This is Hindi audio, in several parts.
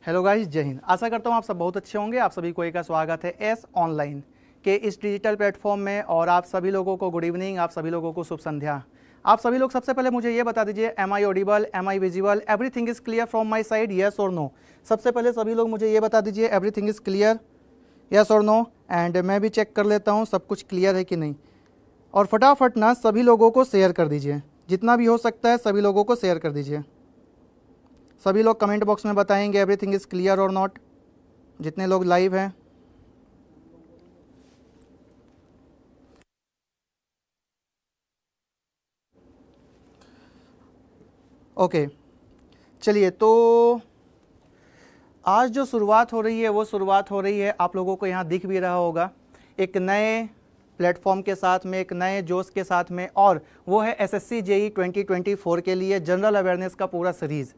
हेलो गाइस, जय हिंद। आशा करता हूँ आप सब बहुत अच्छे होंगे। आप सभी को एक का स्वागत है एस ऑनलाइन के इस डिजिटल प्लेटफॉर्म में। और आप सभी लोगों को गुड इवनिंग, आप सभी लोगों को शुभ संध्या। आप सभी लोग सबसे पहले मुझे ये बता दीजिए, am I audible, am I visible, everything is clear from my side, yes और नो। सबसे पहले सभी लोग मुझे ये बता दीजिए, एवरीथिंग इज़ क्लियर, येस और नो। एंड मैं भी चेक कर लेता हूँ सब कुछ क्लियर है कि नहीं। और फटाफट ना सभी लोगों को शेयर कर दीजिए, जितना भी हो सकता है सभी लोगों को शेयर कर दीजिए। सभी लोग कमेंट बॉक्स में बताएंगे एवरीथिंग इज़ क्लियर और नॉट, जितने लोग लाइव हैं। ओके, चलिए। तो आज जो शुरुआत हो रही है वो शुरुआत हो रही है, आप लोगों को यहाँ दिख भी रहा होगा, एक नए प्लेटफॉर्म के साथ में, एक नए जोश के साथ में। और वो है एसएससी जेई 2024 के लिए जनरल अवेयरनेस का पूरा सीरीज़।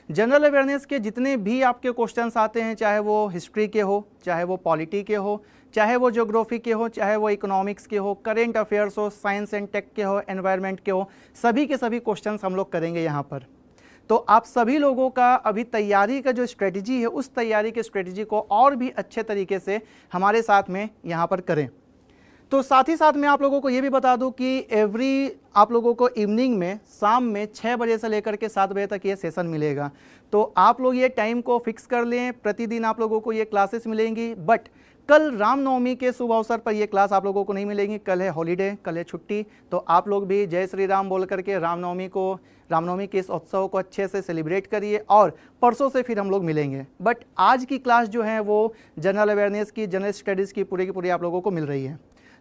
जनरल अवेयरनेस के जितने भी आपके क्वेश्चंस आते हैं, चाहे वो हिस्ट्री के हो, चाहे वो पॉलिटी के हो, चाहे वो ज्योग्राफी के हो, चाहे वो इकोनॉमिक्स के हो, करेंट अफेयर्स हो, साइंस एंड टेक के हो, एनवायरनमेंट के हो, सभी के सभी क्वेश्चंस हम लोग करेंगे यहाँ पर। तो आप सभी लोगों का अभी तैयारी का जो स्ट्रेटजी है, उस तैयारी के स्ट्रेटजी को और भी अच्छे तरीके से हमारे साथ में यहाँ पर करें। तो साथ ही साथ मैं आप लोगों को ये भी बता दूं कि आप लोगों को इवनिंग में, शाम में 6 बजे से लेकर के 7 बजे तक ये सेशन मिलेगा। तो आप लोग ये टाइम को फिक्स कर लें, प्रतिदिन आप लोगों को ये क्लासेस मिलेंगी। बट कल रामनवमी के शुभ अवसर पर ये क्लास आप लोगों को नहीं मिलेंगी। कल है हॉलीडे, कल है छुट्टी। तो आप लोग भी जय श्री राम बोल करके रामनवमी के इस उत्सव को अच्छे से सेलिब्रेट करिए। और परसों से फिर हम लोग मिलेंगे। बट आज की क्लास जो है वो जनरल अवेयरनेस की, जनरल स्टडीज़ की पूरी की पूरी आप लोगों को मिल रही है।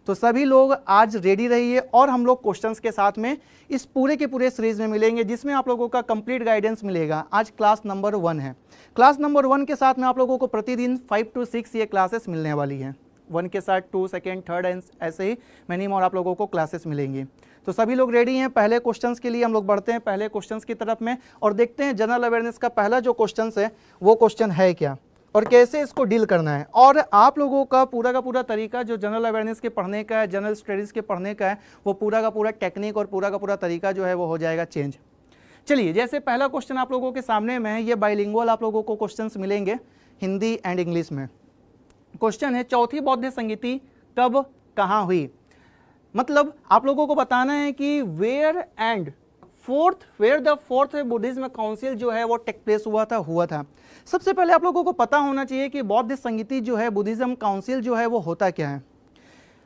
तो सभी लोग आज रेडी रहिए और हम लोग क्वेश्चंस के साथ में इस पूरे के पूरे सीरीज में मिलेंगे, जिसमें आप लोगों का कंप्लीट गाइडेंस मिलेगा। आज क्लास नंबर 1 है। क्लास नंबर 1 के साथ में आप लोगों को प्रतिदिन 5 to 6 ये क्लासेस मिलने वाली हैं। 1 के साथ 2, सेकेंड, थर्ड एंड ऐसे ही मैनी मोर आप लोगों को क्लासेस मिलेंगी। तो सभी लोग रेडी हैं। पहले क्वेश्चंस के लिए हम लोग बढ़ते हैं, पहले क्वेश्चंस की तरफ में, और देखते हैं जनरल अवेयरनेस का पहला जो क्वेश्चन है वो क्वेश्चन है क्या और कैसे इसको डील करना है। और आप लोगों का पूरा तरीका जो जनरल अवेयरनेस के पढ़ने का है, जनरल स्टडीज़ के पढ़ने का है, वो पूरा का पूरा टेक्निक और पूरा का पूरा तरीका जो है वो हो जाएगा चेंज। चलिए, जैसे पहला क्वेश्चन आप लोगों के सामने में है, ये बाइलिंगुअल आप लोगों को क्वेश्चंस मिलेंगे हिंदी एंड इंग्लिश में। क्वेश्चन है, चौथी बौद्ध संगीति कब कहाँ हुई। मतलब आप लोगों को बताना है कि where the fourth Buddhism council जो है वो टेक प्लेस हुआ था। सबसे पहले आप लोगों को पता होना चाहिए कि बौद्ध संगीति जो है, बुद्धिज्म काउंसिल जो है वो होता क्या है।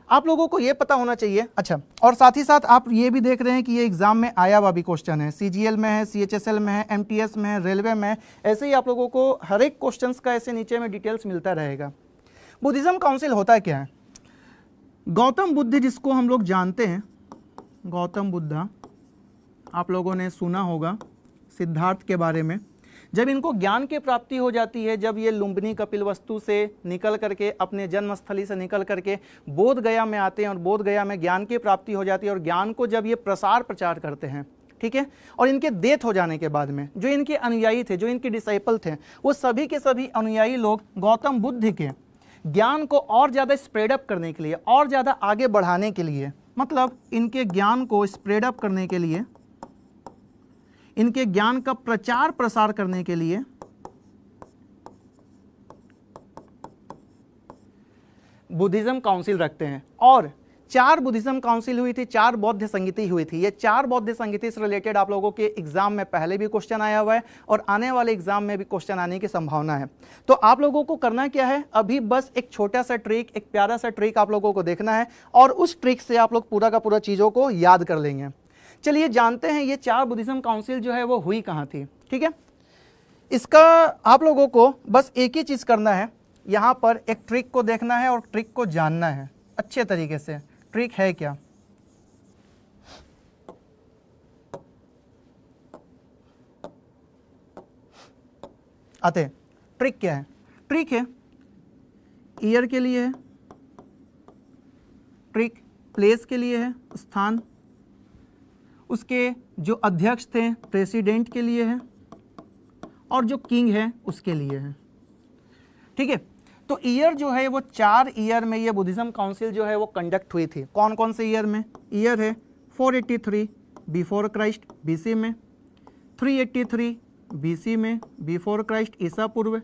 आप लोगों को ये पता होना चाहिए। अच्छा, और साथ ही साथ आप ये भी देख रहे हैं कि ये एग्जाम में आया हुआ भी क्वेश्चन है, सीजीएल में है, सीएचएसएल में है, एमटीएस में है, रेलवे में है। ऐसे ही आप लोगों को हर एक क्वेश्चन का ऐसे नीचे में डिटेल्स मिलता रहेगा। बुद्धिज्म काउंसिल होता क्या है। गौतम बुद्ध, जिसको हम लोग जानते हैं, गौतम बुद्धा, आप लोगों ने सुना होगा सिद्धार्थ के बारे में। जब इनको ज्ञान की प्राप्ति हो जाती है, जब ये लुम्बिनी कपिलवस्तु से निकल करके, अपने जन्मस्थली से निकल करके बोध गया में आते हैं और बोध गया में ज्ञान की प्राप्ति हो जाती है। और ज्ञान को जब ये प्रचार करते हैं, ठीक है, और इनके डेथ हो जाने के बाद में जो इनके अनुयायी थे, जो इनके डिसाइपल थे, वो सभी के सभी अनुयायी लोग गौतम बुद्ध के ज्ञान को और ज़्यादा स्प्रेड अप करने के लिए, और ज़्यादा आगे बढ़ाने के लिए, मतलब इनके ज्ञान को स्प्रेड अप करने के लिए, इनके ज्ञान का प्रचार प्रसार करने के लिए बुद्धिज्म काउंसिल रखते हैं। और 4 बुद्धिज्म काउंसिल हुई थी, 4 बौद्ध संगीति हुई थी। ये 4 बौद्ध संगीति से रिलेटेड आप लोगों के एग्जाम में पहले भी क्वेश्चन आया हुआ है और आने वाले एग्जाम में भी क्वेश्चन आने की संभावना है। तो आप लोगों को करना क्या है, अभी बस एक छोटा सा ट्रिक, एक प्यारा सा ट्रिक आप लोगों को देखना है, और उस ट्रिक से आप लोग पूरा का पूरा चीज़ों को याद कर लेंगे। चलिए जानते हैं ये 4 बुद्धिज्म काउंसिल जो है वो हुई कहाँ थी। ठीक है, इसका आप लोगों को बस एक ही चीज़ करना है, यहाँ पर एक ट्रिक को देखना है और ट्रिक को जानना है अच्छे तरीके से। ट्रिक है क्या, आते हैं। ट्रिक क्या है, ट्रिक है ईयर के लिए है, ट्रिक प्लेस के लिए है, स्थान, उसके जो अध्यक्ष थे प्रेसिडेंट के लिए है, और जो किंग है उसके लिए है। ठीक है, तो ईयर जो है वो 4 ईयर में ये बुद्धिज्म काउंसिल जो है वो कंडक्ट हुई थी। कौन कौन से ईयर में। ईयर है 483 बिफोर क्राइस्ट बीसी में, 383 बीसी में बिफोर क्राइस्ट ईसा पूर्व,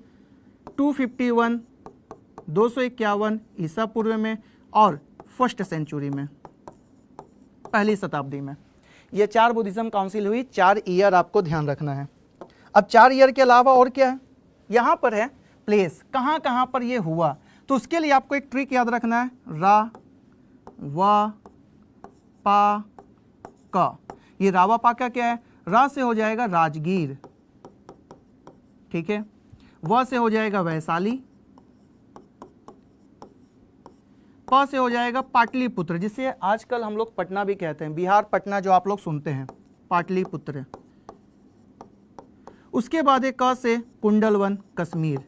251 251 ईसा पूर्व में और फर्स्ट सेंचुरी में, पहली शताब्दी में। ये 4 बुद्धिज्म काउंसिल हुई, 4 ईयर आपको ध्यान रखना है। अब 4 ईयर के अलावा और क्या है, यहाँ पर है प्लेस, कहाँ कहाँ पर ये हुआ। तो उसके लिए आपको एक ट्रिक याद रखना है, रा वा पा का। ये रावा पा का क्या है, रा से हो जाएगा राजगीर, ठीक है, व से हो जाएगा वैशाली, प से हो जाएगा पाटलिपुत्र, जिसे आजकल हम लोग पटना भी कहते हैं, बिहार पटना जो आप लोग सुनते हैं, पाटलिपुत्र। उसके बाद एक क से कुंडलवन कश्मीर।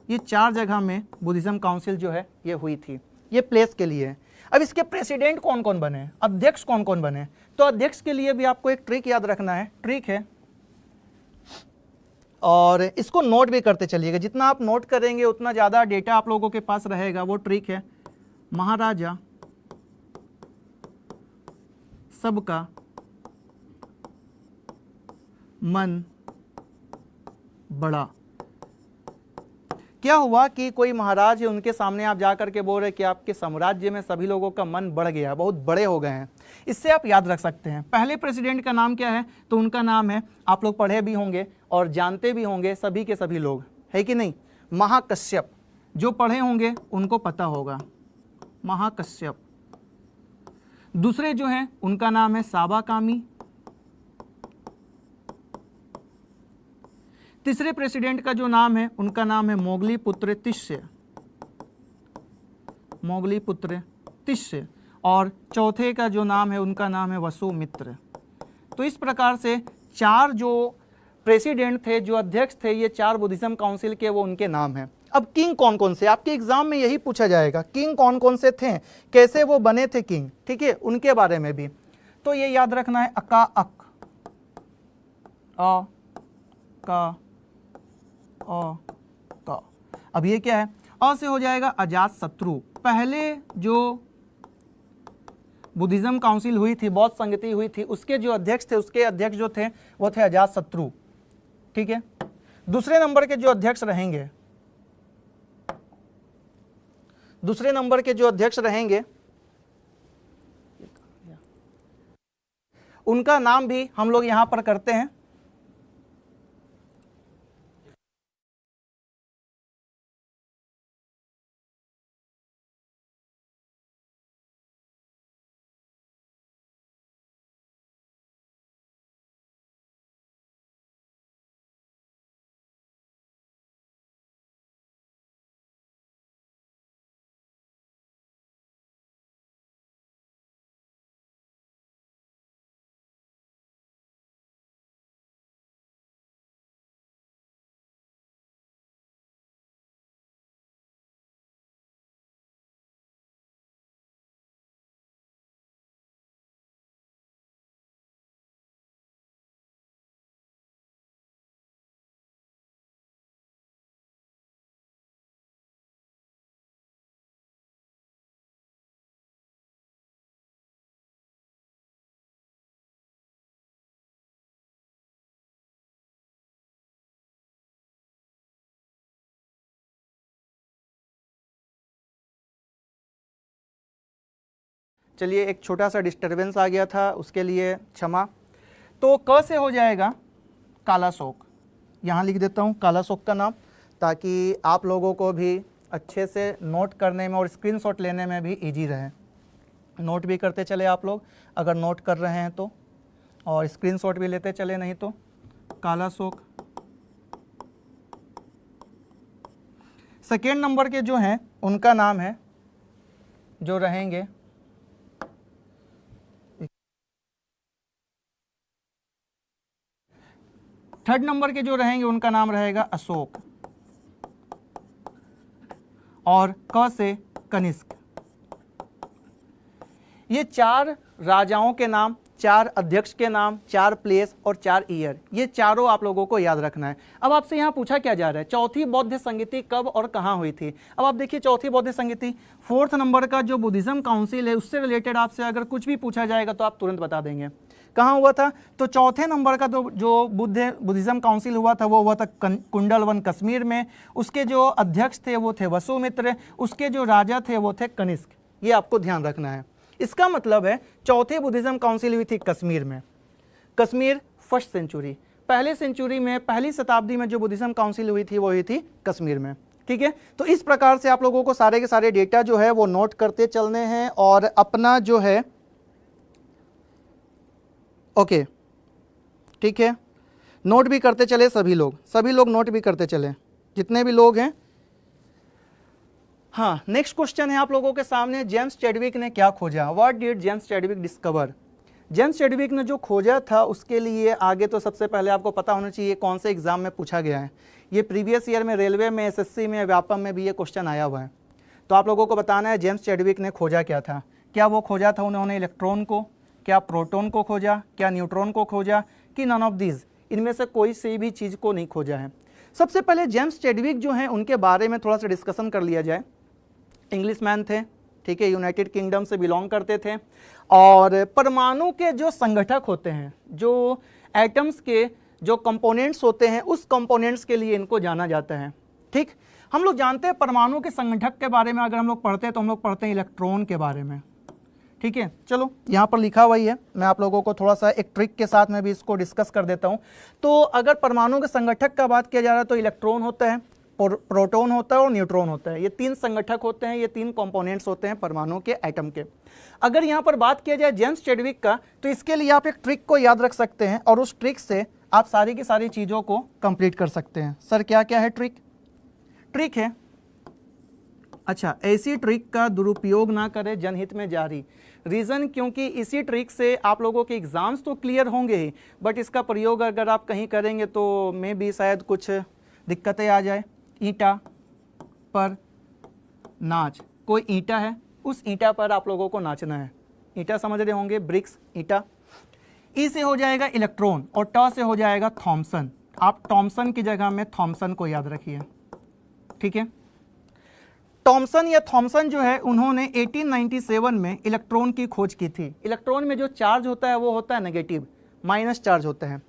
ये 4 जगह में बुद्धिज्म काउंसिल जो है ये हुई थी। ये प्लेस के लिए है। अब इसके प्रेसिडेंट कौन कौन बने, अध्यक्ष कौन कौन बने, तो अध्यक्ष के लिए भी आपको एक ट्रिक याद रखना है, ट्रिक है, और इसको नोट भी करते चलिएगा। जितना आप नोट करेंगे उतना ज़्यादा डेटा आप लोगों के पास रहेगा। वो ट्रिक है, महाराजा सबका मन बड़ा। क्या हुआ कि कोई महाराज है, उनके सामने आप जाकर के बोल रहे कि आपके साम्राज्य में सभी लोगों का मन बढ़ गया, बहुत बड़े हो गए हैं। इससे आप याद रख सकते हैं। पहले प्रेसिडेंट का नाम क्या है, तो उनका नाम है, आप लोग पढ़े भी होंगे और जानते भी होंगे सभी के सभी लोग, है कि नहीं, महाकश्यप। जो पढ़े होंगे उनको पता होगा, महाकश्यप। दूसरे जो हैं उनका नाम है साबाकामी। तीसरे प्रेसिडेंट का जो नाम है उनका नाम है मोगलीपुत्र तिष्य, मोगलीपुत्र तिष्य। और चौथे का जो नाम है उनका नाम है वसुमित्र। तो इस प्रकार से 4 जो प्रेसिडेंट थे, जो अध्यक्ष थे, ये 4 बुद्धिज्म काउंसिल के, वो उनके नाम हैं। अब किंग कौन कौन से, आपके एग्जाम में यही पूछा जाएगा, किंग कौन कौन से थे, कैसे वो बने थे किंग, ठीक है, उनके बारे में भी। तो ये याद रखना है, अका अक, अ का अ का। अब ये क्या है, अ से हो जाएगा अजात शत्रु। पहले जो बुद्धिज्म काउंसिल हुई थी, बौद्ध संगति हुई थी, उसके जो अध्यक्ष थे, उसके अध्यक्ष जो थे वो थे अजात शत्रु, ठीक है। दूसरे नंबर के जो अध्यक्ष रहेंगे, दूसरे नंबर के जो अध्यक्ष रहेंगे उनका नाम भी हम लोग यहां पर करते हैं, चलिए एक छोटा सा डिस्टरबेंस आ गया था, उसके लिए क्षमा। तो क से हो जाएगा कालाशोक, यहाँ लिख देता हूँ कालाशोक का नाम, ताकि आप लोगों को भी अच्छे से नोट करने में और स्क्रीनशॉट लेने में भी इजी रहे। नोट भी करते चले आप लोग, अगर नोट कर रहे हैं तो, और स्क्रीनशॉट भी लेते चले, नहीं तो कालाशोक। सेकेंड नंबर के जो हैं उनका नाम है, जो रहेंगे, थर्ड नंबर के जो रहेंगे उनका नाम रहेगा अशोक, और क से कनिष्क। ये 4 राजाओं के नाम, 4 अध्यक्ष के नाम, 4 प्लेस और 4 ईयर, ये चारों आप लोगों को याद रखना है। अब आपसे यहाँ पूछा क्या जा रहा है, चौथी बौद्ध संगीति कब और कहाँ हुई थी। अब आप देखिए चौथी बौद्ध संगीति 4th नंबर का जो बुद्धिज्म काउंसिल है उससे रिलेटेड आपसे अगर कुछ भी पूछा जाएगा तो आप तुरंत बता देंगे कहाँ हुआ था। तो चौथे नंबर का जो बुद्धिज्म काउंसिल हुआ था वो हुआ था कुंडलवन कश्मीर में। उसके जो अध्यक्ष थे वो थे वसुमित्र, उसके जो राजा थे वो थे कनिष्क। ये आपको ध्यान रखना है। इसका मतलब है चौथे बुद्धिज्म काउंसिल हुई थी कश्मीर में। कश्मीर 1st सेंचुरी, पहले सेंचुरी में, पहली शताब्दी में जो बुद्धिज्म काउंसिल हुई थी वो हुई थी कश्मीर में। ठीक है, तो इस प्रकार से आप लोगों को सारे के सारे डेटा जो है वो नोट करते चलने हैं और अपना जो है ओके ठीक है, नोट भी करते चले सभी लोग नोट भी करते चले जितने भी लोग हैं। हाँ, नेक्स्ट क्वेश्चन है आप लोगों के सामने, जेम्स चैडविक ने क्या खोजा, what did James Chadwick discover. James Chadwick ने जो खोजा था उसके लिए आगे तो सबसे पहले आपको पता होना चाहिए कौन से एग्जाम में पूछा गया है। ये प्रीवियस ईयर में रेलवे में, एसएससी में, व्यापम में भी ये क्वेश्चन आया हुआ है। तो आप लोगों को बताना है जेम्स चैडविक ने खोजा क्या था। क्या वो खोजा था उन्होंने इलेक्ट्रॉन को, क्या प्रोटॉन को खोजा, क्या न्यूट्रॉन को खोजा, कि नन ऑफ दीज, इनमें से कोई सी भी चीज़ को नहीं खोजा है। सबसे पहले जेम्स चैडविक जो हैं उनके बारे में थोड़ा सा डिस्कशन कर लिया जाए। इंग्लिश मैन थे, ठीक है, यूनाइटेड किंगडम से बिलोंग करते थे और परमाणु के जो संगठक होते हैं, जो एटम्स के जो कंपोनेंट्स होते हैं, उस कंपोनेंट्स के लिए इनको जाना जाता है। ठीक, हम लोग जानते हैं परमाणु के संगठक के बारे में अगर हम लोग पढ़ते हैं तो हम लोग पढ़ते हैं इलेक्ट्रॉन के बारे में। ठीक है, चलो यहाँ पर लिखा हुआ ही है, मैं आप लोगों को थोड़ा सा एक ट्रिक के साथ में भी इसको डिस्कस कर देता हूँ। तो अगर परमाणु के संगठक का बात किया जा रहा है तो इलेक्ट्रॉन होता है, प्रोटॉन होता है और न्यूट्रॉन होता है। ये 3 संगठक होते हैं, ये 3 कंपोनेंट्स होते हैं परमाणु के एटम के। अगर यहाँ पर बात किया जाए जेम्स चैडविक का तो इसके लिए आप एक ट्रिक को याद रख सकते हैं और उस ट्रिक से आप सारी की सारी चीज़ों को कंप्लीट कर सकते हैं। सर क्या क्या है ट्रिक? ट्रिक है, अच्छा, ऐसी ट्रिक का दुरुपयोग ना करें, जनहित में जारी। रीज़न, क्योंकि इसी ट्रिक से आप लोगों के एग्ज़ाम्स तो क्लियर होंगे ही, बट इसका प्रयोग अगर आप कहीं करेंगे तो में भी शायद कुछ दिक्कतें आ जाए। ईंटा पर नाच, कोई ईंटा है, उस ईंटा पर आप लोगों को नाचना है। ईंटा समझ रहे होंगे, ब्रिक्स, ईंटा। ई से हो जाएगा इलेक्ट्रॉन और ट से हो जाएगा थॉमसन। आप थॉमसन की जगह में थॉमसन को याद रखिए। ठीक है, थॉमसन या थॉमसन जो है उन्होंने 1897 में इलेक्ट्रॉन की खोज की थी। इलेक्ट्रॉन में जो चार्ज होता है वो होता है नेगेटिव, माइनस चार्ज होता है।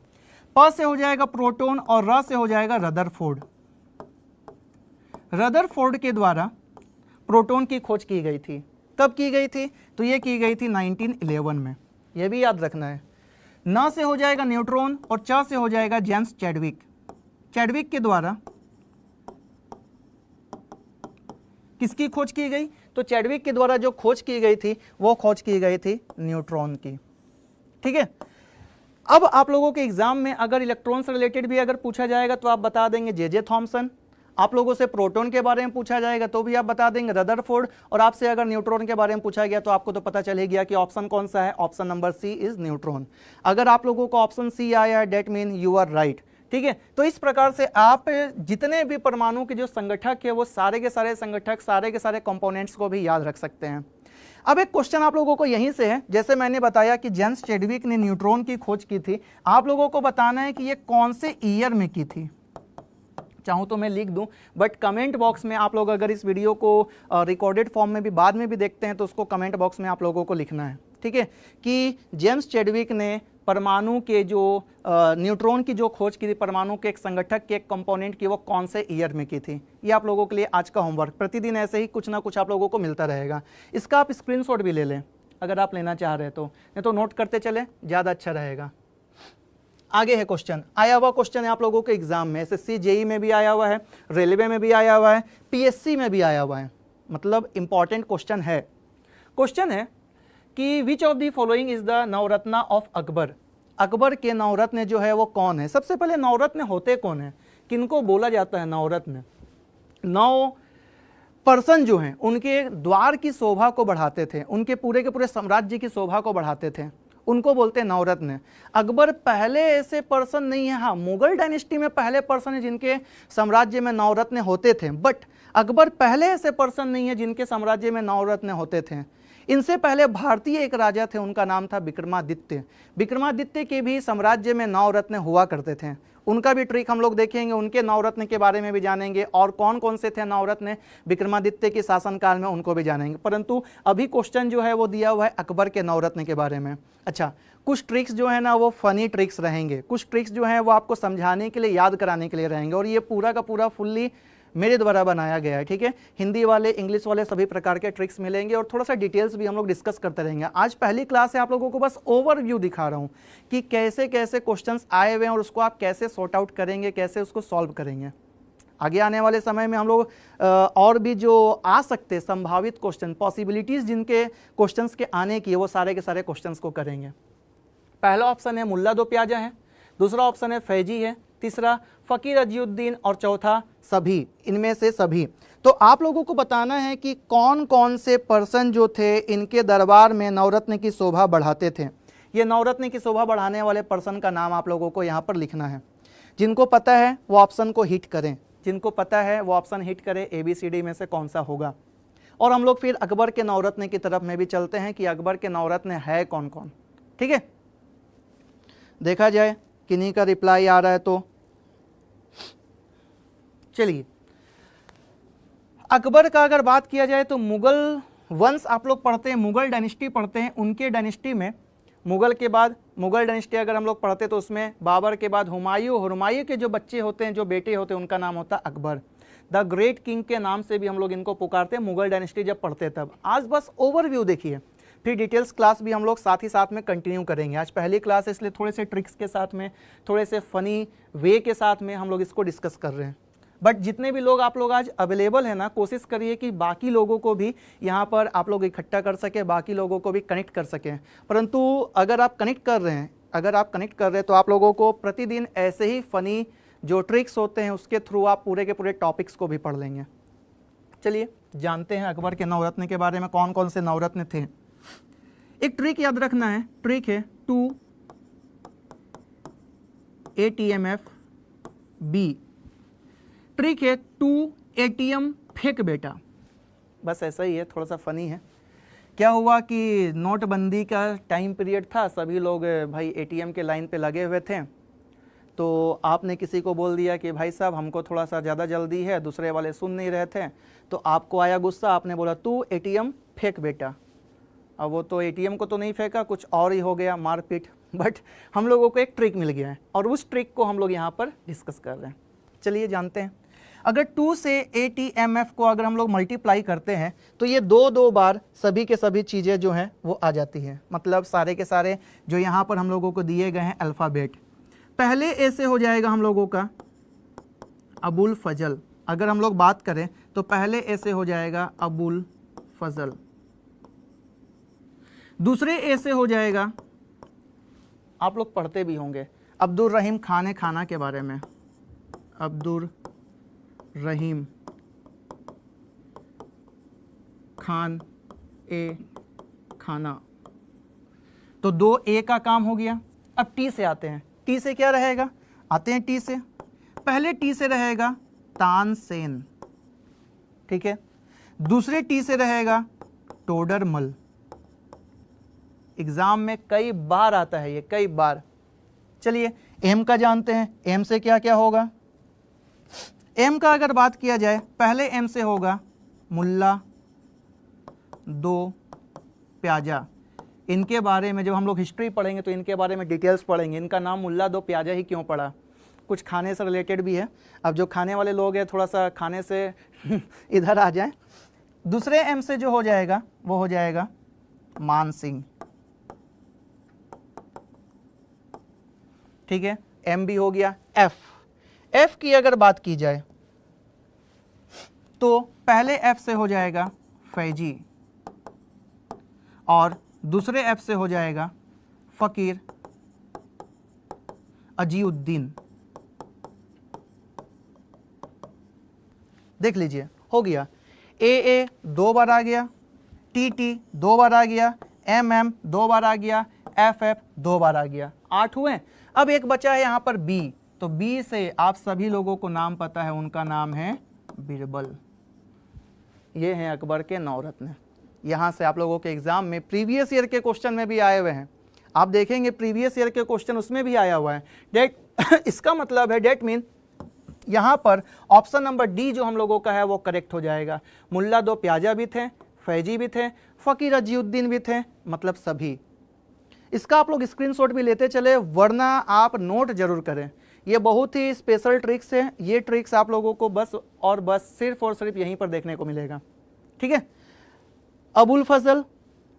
प से हो जाएगा प्रोटॉन और र से हो जाएगा रदरफोर्ड। रदरफोर्ड के द्वारा प्रोटॉन की खोज की गई थी। कब की गई थी? तो ये की गई थी 1911 में, ये भी याद रखना है। न से हो जाएगा न्यूट्रॉन और च से हो जाएगा जेम्स चैडविक। चैडविक के द्वारा किसकी खोज की गई? तो चैडविक के द्वारा जो खोज की गई थी वो खोज की गई थी न्यूट्रॉन की। ठीक है, अब आप लोगों के एग्जाम में अगर इलेक्ट्रॉन से रिलेटेड भी अगर पूछा जाएगा तो आप बता देंगे जे थॉमसन। आप लोगों से प्रोटॉन के बारे में पूछा जाएगा तो भी आप बता देंगे रदरफोर्ड। और आपसे अगर न्यूट्रॉन के बारे में पूछा गया तो आपको तो पता चल ही गया कि ऑप्शन कौन सा है, option number C is neutron. अगर आप लोगों को ऑप्शन सी आया है that mean you are right. ठीक है, तो इस प्रकार से आप जितने भी परमाणु के जो संगठक है वो सारे के सारे संगठक, सारे के सारे कंपोनेंट्स को भी याद रख सकते हैं। अब एक क्वेश्चन आप लोगों को यहीं से है, जैसे मैंने बताया कि जेम्स चैडविक ने न्यूट्रॉन की खोज की थी, आप लोगों को बताना है कि ये कौन से ईयर में की थी। चाहूँ तो मैं लिख दूं, बट कमेंट बॉक्स में आप लोग अगर इस वीडियो को रिकॉर्डेड फॉर्म में भी बाद में भी देखते हैं तो उसको कमेंट बॉक्स में आप लोगों को लिखना है। ठीक है, कि जेम्स चैडविक ने परमाणु के जो न्यूट्रॉन की जो खोज की थी, परमाणु के एक संगठक के एक कंपोनेंट की, वो कौन से ईयर में की थी। ये आप लोगों के लिए आज का होमवर्क, प्रतिदिन ऐसे ही कुछ ना कुछ आप लोगों को मिलता रहेगा। इसका आप स्क्रीनशॉट भी ले लें अगर आप लेना चाह रहे हैं तो, नहीं तो नोट करते चले, ज़्यादा अच्छा रहेगा। आगे है क्वेश्चन, आया हुआ क्वेश्चन है आप लोगों के एग्जाम में, एसएससी जेई में भी आया हुआ है, रेलवे में भी आया हुआ है, पीएससी में भी आया हुआ है, मतलब इंपॉर्टेंट क्वेश्चन है। क्वेश्चन है कि which of the following is the Navratna of Akbar. Akbar के नवरत्न जो है वो कौन है? सबसे पहले नवरत्न होते कौन है, किनको बोला जाता है नवरत्न? 9 पर्सन जो हैं उनके द्वार की शोभा को बढ़ाते थे, उनके पूरे के पूरे साम्राज्य की शोभा को बढ़ाते थे, उनको बोलते हैं नवरत्न। अकबर पहले ऐसे पर्सन नहीं है, हाँ मुगल डायनेस्टी में पहले पर्सन है जिनके साम्राज्य में नवरत्न होते थे, बट अकबर पहले ऐसे पर्सन नहीं है जिनके साम्राज्य में नवरत्न होते थे। इनसे पहले भारतीय एक राजा थे, उनका नाम था विक्रमादित्य। विक्रमादित्य के भी साम्राज्य में 9 रत्न हुआ करते थे, उनका भी ट्रिक हम लोग देखेंगे, उनके 9 रत्न के बारे में भी जानेंगे और कौन कौन से थे 9 रत्न विक्रमादित्य के शासनकाल में, उनको भी जानेंगे। परंतु अभी क्वेश्चन जो है वो दिया हुआ है अकबर के 9 रत्न के बारे में। अच्छा, कुछ ट्रिक्स जो है ना वो फनी ट्रिक्स रहेंगे, कुछ ट्रिक्स जो है वो आपको समझाने के लिए, याद कराने के लिए रहेंगे, और ये पूरा का पूरा फुल्ली मेरे द्वारा बनाया गया है, ठीक है। हिंदी वाले, इंग्लिश वाले सभी प्रकार के ट्रिक्स मिलेंगे और थोड़ा सा डिटेल्स भी हम लोग डिस्कस करते रहेंगे। आज पहली क्लास है, आप लोगों को बस ओवरव्यू दिखा रहा हूँ कि कैसे कैसे क्वेश्चंस आए हुए हैं और उसको आप कैसे सॉर्ट आउट करेंगे, कैसे उसको सॉल्व करेंगे। आगे आने वाले समय में हम लोग और भी जो आ सकते संभावित क्वेश्चन, पॉसिबिलिटीज़ जिनके क्वेश्चंस के आने की, वो सारे के सारे क्वेश्चंस को करेंगे। पहला ऑप्शन है मुल्ला दो प्याजा है, दूसरा ऑप्शन है फैजी है, तीसरा फ़कीर अजीउद्दीन और चौथा सभी, इनमें से सभी। तो आप लोगों को बताना है कि कौन कौन से पर्सन जो थे इनके दरबार में नवरत्न की शोभा बढ़ाते थे। ये नवरत्न की शोभा बढ़ाने वाले पर्सन का नाम आप लोगों को यहाँ पर लिखना है। जिनको पता है वो ऑप्शन को हिट करें, जिनको पता है वो ऑप्शन हिट करें, ABCD में से कौन सा होगा। और हम लोग फिर अकबर के नवरत्न की तरफ में भी चलते हैं कि अकबर के नवरत्न है कौन कौन, ठीक है। देखा जाए किन्हीं का रिप्लाई आ रहा है तो चलिए। अकबर का अगर बात किया जाए तो मुगल वंश आप लोग पढ़ते हैं, मुगल डायनेस्टी पढ़ते हैं, उनके डायनेस्टी में मुगल के बाद, मुगल डायनेस्टी अगर हम लोग पढ़ते तो उसमें बाबर के बाद हुमायूं, हुमायूं के जो बच्चे होते हैं, जो बेटे होते हैं, उनका नाम होता है अकबर। द ग्रेट किंग के नाम से भी हम लोग इनको पुकारते हैं मुगल डायनेस्टी जब पढ़ते तब। आज बस ओवरव्यू देखिए, फिर डिटेल्स क्लास भी हम लोग साथ ही साथ में कंटिन्यू करेंगे। आज पहली क्लास है इसलिए थोड़े से ट्रिक्स के साथ में, थोड़े से फनी वे के साथ में हम लोग इसको डिस्कस कर रहे हैं। बट जितने भी लोग आप लोग आज अवेलेबल है ना, कोशिश करिए कि बाकी लोगों को भी यहाँ पर आप लोग इकट्ठा कर सके, बाकी लोगों को भी कनेक्ट कर सकें। परंतु अगर आप कनेक्ट कर रहे हैं, तो आप लोगों को प्रतिदिन ऐसे ही फनी जो ट्रिक्स होते हैं उसके थ्रू आप पूरे के पूरे टॉपिक्स को भी पढ़ लेंगे। चलिए जानते हैं अकबर के नवरत्न के बारे में, कौन कौन से नवरत्न थे। एक ट्रिक याद रखना है, ट्रिक है 2 ATMF B, ट्रिक है 2 ATM फेंक बेटा। बस ऐसा ही है, थोड़ा सा फनी है। क्या हुआ कि नोटबंदी का टाइम पीरियड था, सभी लोग भाई ATM के लाइन पे लगे हुए थे, तो आपने किसी को बोल दिया कि भाई साहब हमको थोड़ा सा ज़्यादा जल्दी है, दूसरे वाले सुन नहीं रहे थे, तो आपको आया गुस्सा, आपने बोला 2 ATM फेंक बेटा। अब वो तो ATM को तो नहीं फेंका, कुछ और ही हो गया, मारपीट। बट हम लोगों को एक ट्रिक मिल गया है और उस ट्रिक को हम लोग यहाँ पर डिस्कस कर रहे हैं। चलिए जानते हैं। अगर 2 से ATMF को अगर हम लोग मल्टीप्लाई करते हैं तो ये 2 बार सभी के सभी चीज़ें जो हैं वो आ जाती हैं। मतलब सारे के सारे जो यहाँ पर हम लोगों को दिए गए हैं अल्फ़ाबेट, पहले ए से हो जाएगा हम लोगों का अबुल फजल। अगर हम लोग बात करें तो पहले ए से हो जाएगा अबुल फजल, दूसरे ए से हो जाएगा, आप लोग पढ़ते भी होंगे, अब्दुल रहीम खान खाना के बारे में, अब्दुल रहीम खान ए खाना, तो 2 ए का काम हो गया। अब टी से आते हैं, टी से क्या रहेगा, आते हैं टी से, पहले टी से रहेगा तानसेन, ठीक है, दूसरे टी से रहेगा टोडरमल। एग्जाम में कई बार आता है ये, कई बार। चलिए एम का जानते हैं, एम से क्या क्या होगा। एम का अगर बात किया जाए, पहले एम से होगा मुल्ला दो प्याजा। इनके बारे में जब हम लोग हिस्ट्री पढ़ेंगे तो इनके बारे में डिटेल्स पढ़ेंगे। इनका नाम मुल्ला दो प्याजा ही क्यों पड़ा, कुछ खाने से रिलेटेड भी है। अब जो खाने वाले लोग हैं थोड़ा सा खाने से इधर आ जाएं। दूसरे एम से जो हो जाएगा वो हो जाएगा मान सिंह, ठीक है, एम भी हो गया। एफ की अगर बात की जाए तो पहले एफ से हो जाएगा फैजी और दूसरे एफ से हो जाएगा फ़कीर अजीउद्दीन। देख लीजिए हो गया, ए 2 बार आ गया, टी 2 बार आ गया, एम 2 बार आ गया, एफ 2 बार आ गया, 8 हुए। अब एक बचा है यहाँ पर बी, तो बी से आप सभी लोगों को नाम पता है, उनका नाम है बीरबल। ये हैं अकबर के 9 रत्न। यहाँ से आप लोगों के एग्जाम में प्रीवियस ईयर के क्वेश्चन में भी आए हुए हैं। आप देखेंगे प्रीवियस ईयर के क्वेश्चन उसमें भी आया हुआ है। डेट इसका मतलब है डेट मीन यहाँ पर ऑप्शन नंबर डी जो हम लोगों का है वो करेक्ट हो जाएगा। मुल्ला दो प्याजा भी थे, फैजी भी थे, फ़कीर अजीउद्दीन भी थे, मतलब सभी। इसका आप लोग स्क्रीनशॉट भी लेते चले, वरना आप नोट जरूर करें। ये बहुत ही स्पेशल ट्रिक्स है। ये ट्रिक्स आप लोगों को बस और बस सिर्फ और सिर्फ यहीं पर देखने को मिलेगा। ठीक है, अबुल फजल,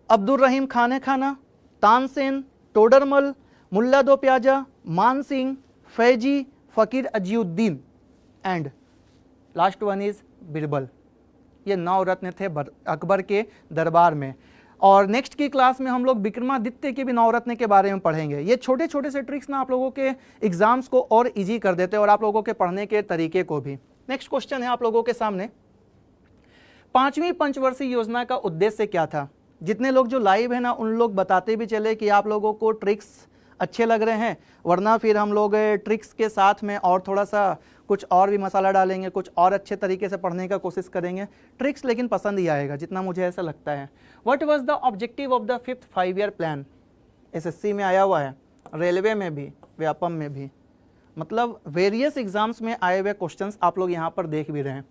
अब्दुल रहीम खाने खाना, तानसेन, टोडरमल, मुल्ला दो प्याजा, मान Singh, Faizi, Fakir Aziuddin and last one is Birbal. ये 9 रत्न थे अकबर के दरबार में। और नेक्स्ट की क्लास में हम लोग विक्रमादित्य के भी 9 रत्न के बारे में पढ़ेंगे। ये छोटे छोटे से ट्रिक्स ना आप लोगों के एग्जाम्स को और इजी कर देते हैं और आप लोगों के पढ़ने के तरीके को भी। नेक्स्ट क्वेश्चन है आप लोगों के सामने, 5वीं पंचवर्षीय योजना का उद्देश्य क्या था? जितने लोग जो लाइव है ना उन लोग बताते भी चले कि आप लोगों को ट्रिक्स अच्छे लग रहे हैं, वरना फिर हम लोग ट्रिक्स के साथ में और थोड़ा सा कुछ और भी मसाला डालेंगे, कुछ और अच्छे तरीके से पढ़ने का कोशिश करेंगे। ट्रिक्स लेकिन पसंद ही आएगा जितना मुझे ऐसा लगता है। What was the objective of the 5th 5-year plan? SSC में आया हुआ है, रेलवे में भी, व्यापम में भी, मतलब वेरियस एग्जाम्स में आए हुए क्वेश्चंस आप लोग यहाँ पर देख भी रहे हैं।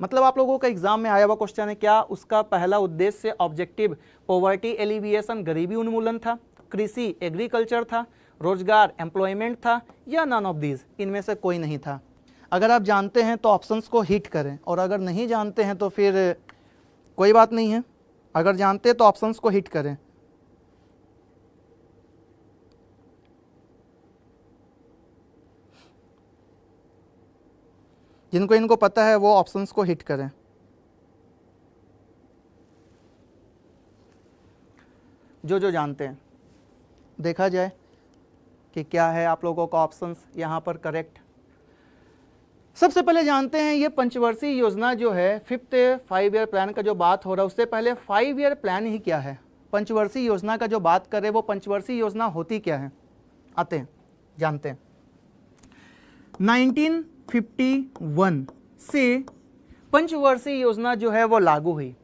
मतलब आप लोगों का एग्जाम में आया हुआ क्वेश्चन है क्या उसका पहला उद्देश्य ऑब्जेक्टिव पॉवर्टी एलिविएशन गरीबी उन्मूलन था, कृषि एग्रीकल्चर था, रोजगार एम्प्लॉयमेंट था, या नन ऑफ दीज, इनमें से कोई नहीं था? अगर आप जानते हैं तो ऑप्शंस को हिट करें, और अगर नहीं जानते हैं तो फिर कोई बात नहीं है। अगर जानते हैं तो ऑप्शंस को हिट करें। जिनको इनको पता है वो ऑप्शंस को हिट करें। जो जो जानते हैं, देखा जाए कि क्या है आप लोगों का ऑप्शंस यहाँ पर करेक्ट। सबसे पहले जानते हैं ये पंचवर्षीय योजना जो है 5th 5-year प्लान का जो बात हो रहा है, उससे पहले 5-year प्लान ही क्या है? पंचवर्षीय योजना का जो बात करें वो पंचवर्षीय योजना होती क्या है, आते हैं जानते हैं। 1951 से पंचवर्षीय योजना जो है वो लागू हुई,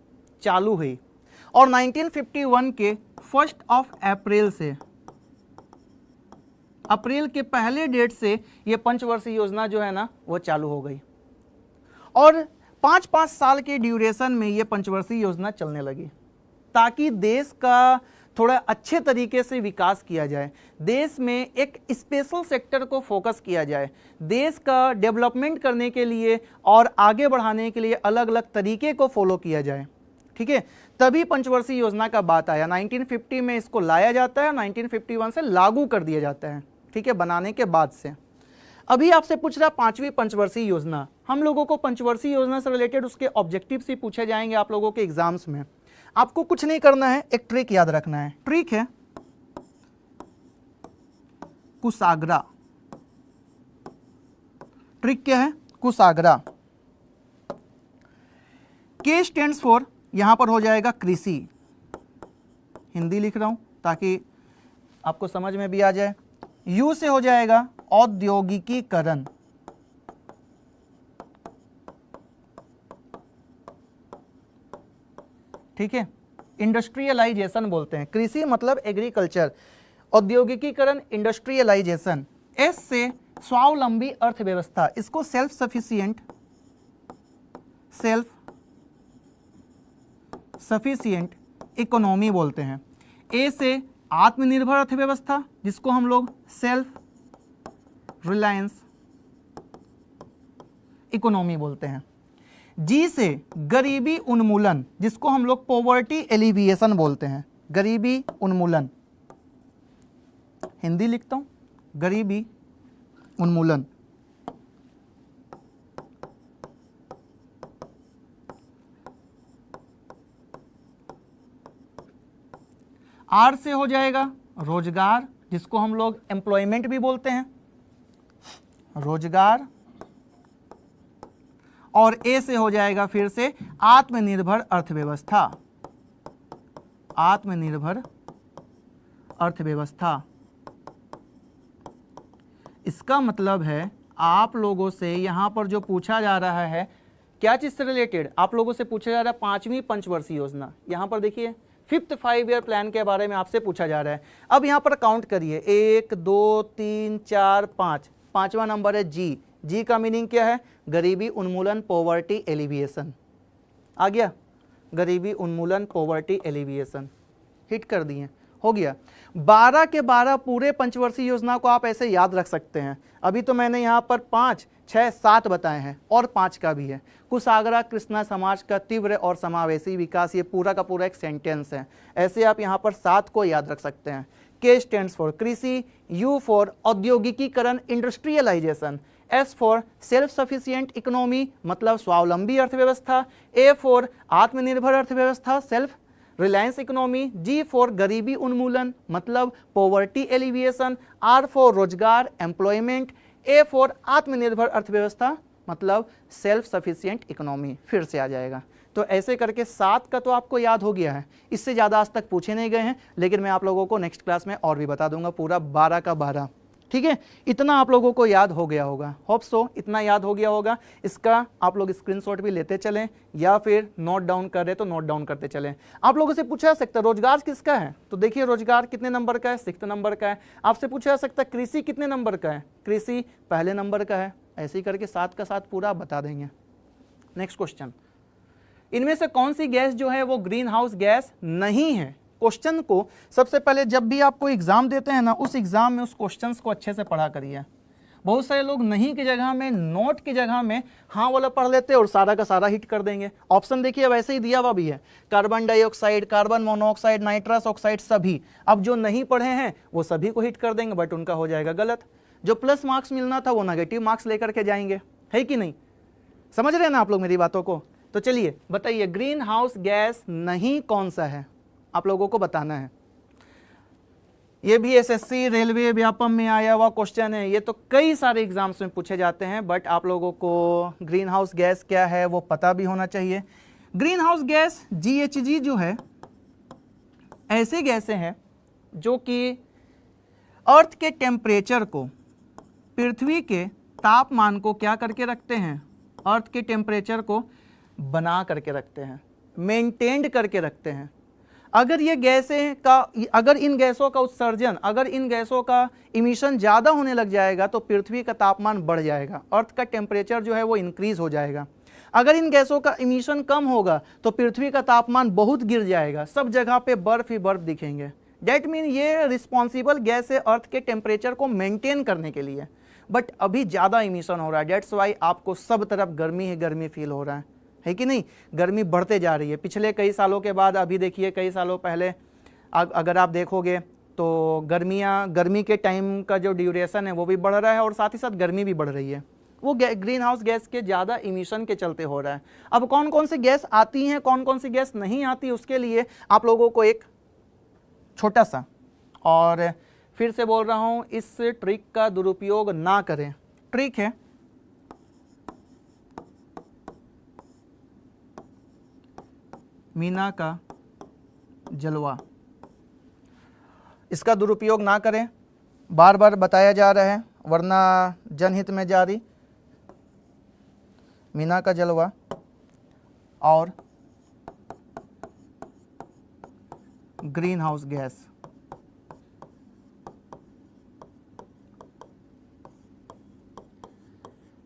चालू हुई, और 1951 के 1 अप्रैल से, अप्रैल के पहले डेट से ये पंचवर्षीय योजना जो है ना वो चालू हो गई, और 5-5 साल के ड्यूरेशन में ये पंचवर्षीय योजना चलने लगी, ताकि देश का थोड़ा अच्छे तरीके से विकास किया जाए, देश में एक स्पेशल सेक्टर को फोकस किया जाए, देश का डेवलपमेंट करने के लिए और आगे बढ़ाने के लिए अलग अलग तरीके को फॉलो किया जाए। ठीक है, तभी पंचवर्षीय योजना का बात आया। 1950 में इसको लाया जाता है, 1951 से लागू कर दिया जाता है। ठीक है, बनाने के बाद से। अभी आपसे पूछ रहा 5वीं पंचवर्षीय योजना, हम लोगों को पंचवर्षीय योजना से रिलेटेड उसके ऑब्जेक्टिव्स ही पूछे जाएंगे आप लोगों के एग्जाम्स में। आपको कुछ नहीं करना है, एक ट्रिक याद रखना है। ट्रिक है कुसाग्रा। ट्रिक क्या है? कुसाग्रा। के स्टैंड्स फॉर, यहां पर हो जाएगा कृषि, हिंदी लिख रहा हूं ताकि आपको समझ में भी आ जाए। यू से हो जाएगा औद्योगिकीकरण, ठीक है, इंडस्ट्रियलाइजेशन बोलते हैं। कृषि मतलब एग्रीकल्चर, औद्योगिकीकरण इंडस्ट्रियलाइजेशन। एस से स्वावलंबी अर्थव्यवस्था, इसको सेल्फ सफिशिएंट इकोनॉमी बोलते हैं। ए से आत्मनिर्भर अर्थव्यवस्था, जिसको हम लोग सेल्फ रिलायंस इकोनॉमी बोलते हैं। जी से गरीबी उन्मूलन, जिसको हम लोग पॉवर्टी एलिविएशन बोलते हैं, गरीबी उन्मूलन, हिंदी लिखता हूं गरीबी उन्मूलन। आर से हो जाएगा रोजगार, जिसको हम लोग एम्प्लॉयमेंट भी बोलते हैं, रोजगार। और ए से हो जाएगा फिर से आत्मनिर्भर अर्थव्यवस्था, आत्मनिर्भर अर्थव्यवस्था। इसका मतलब है आप लोगों से यहां पर जो पूछा जा रहा है क्या चीज से रिलेटेड आप लोगों से पूछा जा रहा है, 5वीं पंचवर्षीय योजना। यहां पर देखिए 5th 5 ईयर प्लान के बारे में आपसे पूछा जा रहा है। अब यहां पर काउंट करिए, 1 2 3 4 5, 5वां नंबर है जी। जी का मीनिंग क्या है? गरीबी उन्मूलन, पॉवर्टी एलिविएशन। आ गया, गरीबी उन्मूलन, पॉवर्टी एलिविएशन, हिट कर दिए, हो गया। 12 के 12 पूरे पंचवर्षीय योजना को आप ऐसे याद रख सकते हैं। अभी तो मैंने यहाँ पर 5 6 7 बताए हैं और 5 का भी है। कुशाग्र कृष्णा समाज का तीव्र और समावेशी विकास, ये पूरा का पूरा एक सेंटेंस है। ऐसे आप यहाँ पर 7 को याद रख सकते हैं। के स्टैंड्स फॉर कृषि, यू फॉर औद्योगिकीकरण, industrialisation, S for self sufficient economy मतलब स्वावलंबी अर्थव्यवस्था, ए फॉर आत्मनिर्भर अर्थव्यवस्था self reliance economy, G for गरीबी उन्मूलन मतलब पॉवर्टी एलिविएशन, आर फॉर रोजगार एम्प्लॉयमेंट, ए फॉर आत्मनिर्भर अर्थव्यवस्था मतलब सेल्फ सफिशिएंट इकोनॉमी। फिर से आ जाएगा। तो ऐसे करके 7 का तो आपको याद हो गया है, इससे ज़्यादा आज तक पूछे नहीं गए हैं, लेकिन मैं आप लोगों को नेक्स्ट क्लास में और भी बता दूंगा पूरा 12 का 12। ठीक है, इतना आप लोगों को याद हो गया होगा, होप सो इतना याद हो गया होगा। इसका आप लोग स्क्रीनशॉट भी लेते चलें या फिर नोट डाउन कर रहे तो नोट डाउन करते चलें। आप लोगों से पूछा जा सकता है रोजगार किसका है, तो देखिए रोजगार कितने नंबर का है? 6 नंबर का है। आपसे पूछा जा सकता है कृषि कितने नंबर का है? कृषि पहले नंबर का है। ऐसे ही करके 7 का 7 पूरा आप बता देंगे। नेक्स्ट क्वेश्चन, इनमें से कौन सी गैस जो है वो ग्रीन हाउस गैस नहीं है? क्वेश्चन को सबसे पहले जब भी आपको एग्जाम देते हैं ना, उस एग्जाम में उस क्वेश्चंस को अच्छे से पढ़ा करिए। बहुत सारे लोग नहीं की जगह में, नोट की जगह में हाँ वाला पढ़ लेते हैं और सारा का सारा हिट कर देंगे। ऑप्शन देखिए वैसे ही दिया हुआ भी है, carbon dioxide, carbon monoxide, nitrous oxide सभी। अब जो नहीं पढ़े हैं वो सभी को हिट कर देंगे, बट उनका हो जाएगा गलत। जो प्लस मार्क्स मिलना था वो नेगेटिव मार्क्स लेकर के जाएंगे, है कि नहीं? समझ रहे हैं ना आप लोग मेरी बातों को? तो चलिए बताइए ग्रीन हाउस गैस नहीं कौन सा है, आप लोगों को बताना है। ये भी एसएससी रेलवे व्यापम में आया हुआ क्वेश्चन है, ये तो कई सारे एग्जाम्स में पूछे जाते हैं, बट आप लोगों को ग्रीन हाउस गैस क्या है वो पता भी होना चाहिए। ग्रीन हाउस गैस GHG जो है, ऐसे गैसें हैं जो कि अर्थ के टेम्परेचर को, पृथ्वी के तापमान को क्या करके रखते हैं? अर्थ के टेम्परेचर को बना करके रखते हैं, मेंटेन्ड करके रखते हैं। अगर ये गैसें का, अगर इन गैसों का उत्सर्जन, अगर इन गैसों का इमिशन ज़्यादा होने लग जाएगा तो पृथ्वी का तापमान बढ़ जाएगा, अर्थ का टेम्परेचर जो है वो इंक्रीज हो जाएगा। अगर इन गैसों का इमिशन कम होगा तो पृथ्वी का तापमान बहुत गिर जाएगा, सब जगह पे बर्फ ही बर्फ दिखेंगे। डेट मीन ये रिस्पॉन्सिबल गैस है अर्थ के टेम्परेचर को मेंटेन करने के लिए, बट अभी ज़्यादा इमिशन हो रहा है, डेट्स वाई आपको सब तरफ गर्मी ही गर्मी फील हो रहा है कि नहीं? गर्मी बढ़ते जा रही है पिछले कई सालों के बाद। अभी देखिए कई सालों पहले अगर आप देखोगे तो गर्मी के टाइम का जो ड्यूरेशन है वो भी बढ़ रहा है और साथ ही साथ गर्मी भी बढ़ रही है। वो ग्रीन हाउस गैस के ज़्यादा इमिशन के चलते हो रहा है। अब कौन कौन सी गैस आती हैं, कौन कौन सी गैस नहीं आती, उसके लिए आप लोगों को एक छोटा सा, और फिर से बोल रहा हूँ, इस ट्रिक का दुरुपयोग ना करें। ट्रिक है मीना का जलवा, इसका दुरुपयोग ना करें, बार बार बताया जा रहा है वरना जनहित में जारी। मीना का जलवा और ग्रीन हाउस गैस,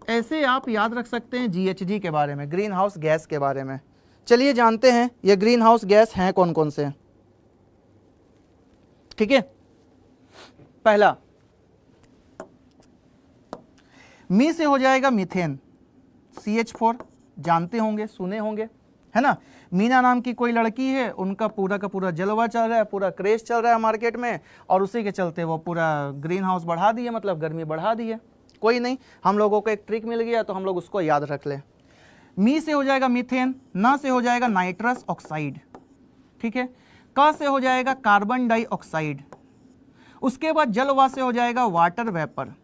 ऐसे आप याद रख सकते हैं GHG के बारे में, ग्रीन हाउस गैस के बारे में। चलिए जानते हैं ये ग्रीन हाउस गैस हैं कौन कौन से। ठीक है, पहला मी से हो जाएगा मीथेन, CH4 जानते होंगे, सुने होंगे, है ना? मीना नाम की कोई लड़की है, उनका पूरा का पूरा जलवा चल रहा है, पूरा क्रेज चल रहा है मार्केट में, और उसी के चलते वो पूरा ग्रीन हाउस बढ़ा दिए, मतलब गर्मी बढ़ा दी है। कोई नहीं, हम लोगों को एक ट्रिक मिल गया तो हम लोग उसको याद रख लें। मी से हो जाएगा मीथेन, ना से हो जाएगा नाइट्रस ऑक्साइड, ठीक है, का से हो जाएगा कार्बन डाइऑक्साइड, उसके बाद जलवा से हो जाएगा वाटर वेपर,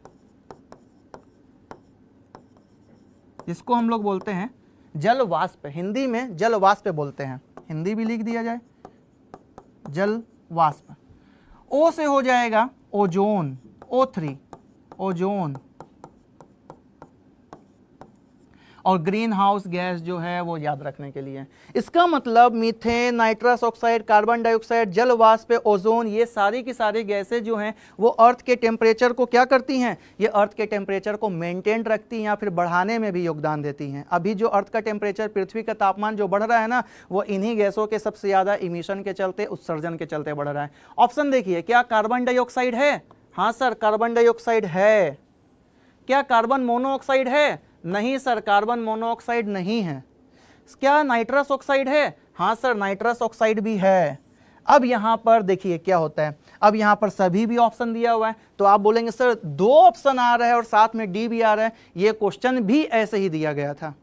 जिसको हम लोग बोलते हैं जल वाष्प, हिंदी में जल वाष्प बोलते हैं, हिंदी भी लिख दिया जाए जल वाष्प। ओ से हो जाएगा ओजोन, O3 ओजोन, और ग्रीन हाउस गैस जो है वो याद रखने के लिए। इसका मतलब methane, nitrous oxide, carbon dioxide, जल वाष्प, ओजोन, ये सारी की सारी गैसें जो हैं वो अर्थ के टेम्परेचर को क्या करती हैं, ये अर्थ के टेम्परेचर को मेंटेन रखती हैं या फिर बढ़ाने में भी योगदान देती हैं। अभी जो अर्थ का टेम्परेचर, पृथ्वी का तापमान जो बढ़ रहा है ना, वो इन्हीं गैसों के सबसे ज़्यादा इमिशन के चलते, उत्सर्जन के चलते बढ़ रहा है। ऑप्शन देखिए, क्या कार्बन डाइऑक्साइड है? हाँ सर, कार्बन डाइऑक्साइड है। क्या कार्बन मोनोऑक्साइड है? नहीं सर, कार्बन मोनोऑक्साइड नहीं है। क्या नाइट्रस ऑक्साइड है? हाँ सर, नाइट्रस ऑक्साइड भी है। अब यहां पर देखिए क्या होता है, अब यहां पर सभी भी ऑप्शन दिया हुआ है, तो आप बोलेंगे सर 2 ऑप्शन आ रहा है और साथ में डी भी आ रहा है, ये क्वेश्चन भी ऐसे ही दिया गया था।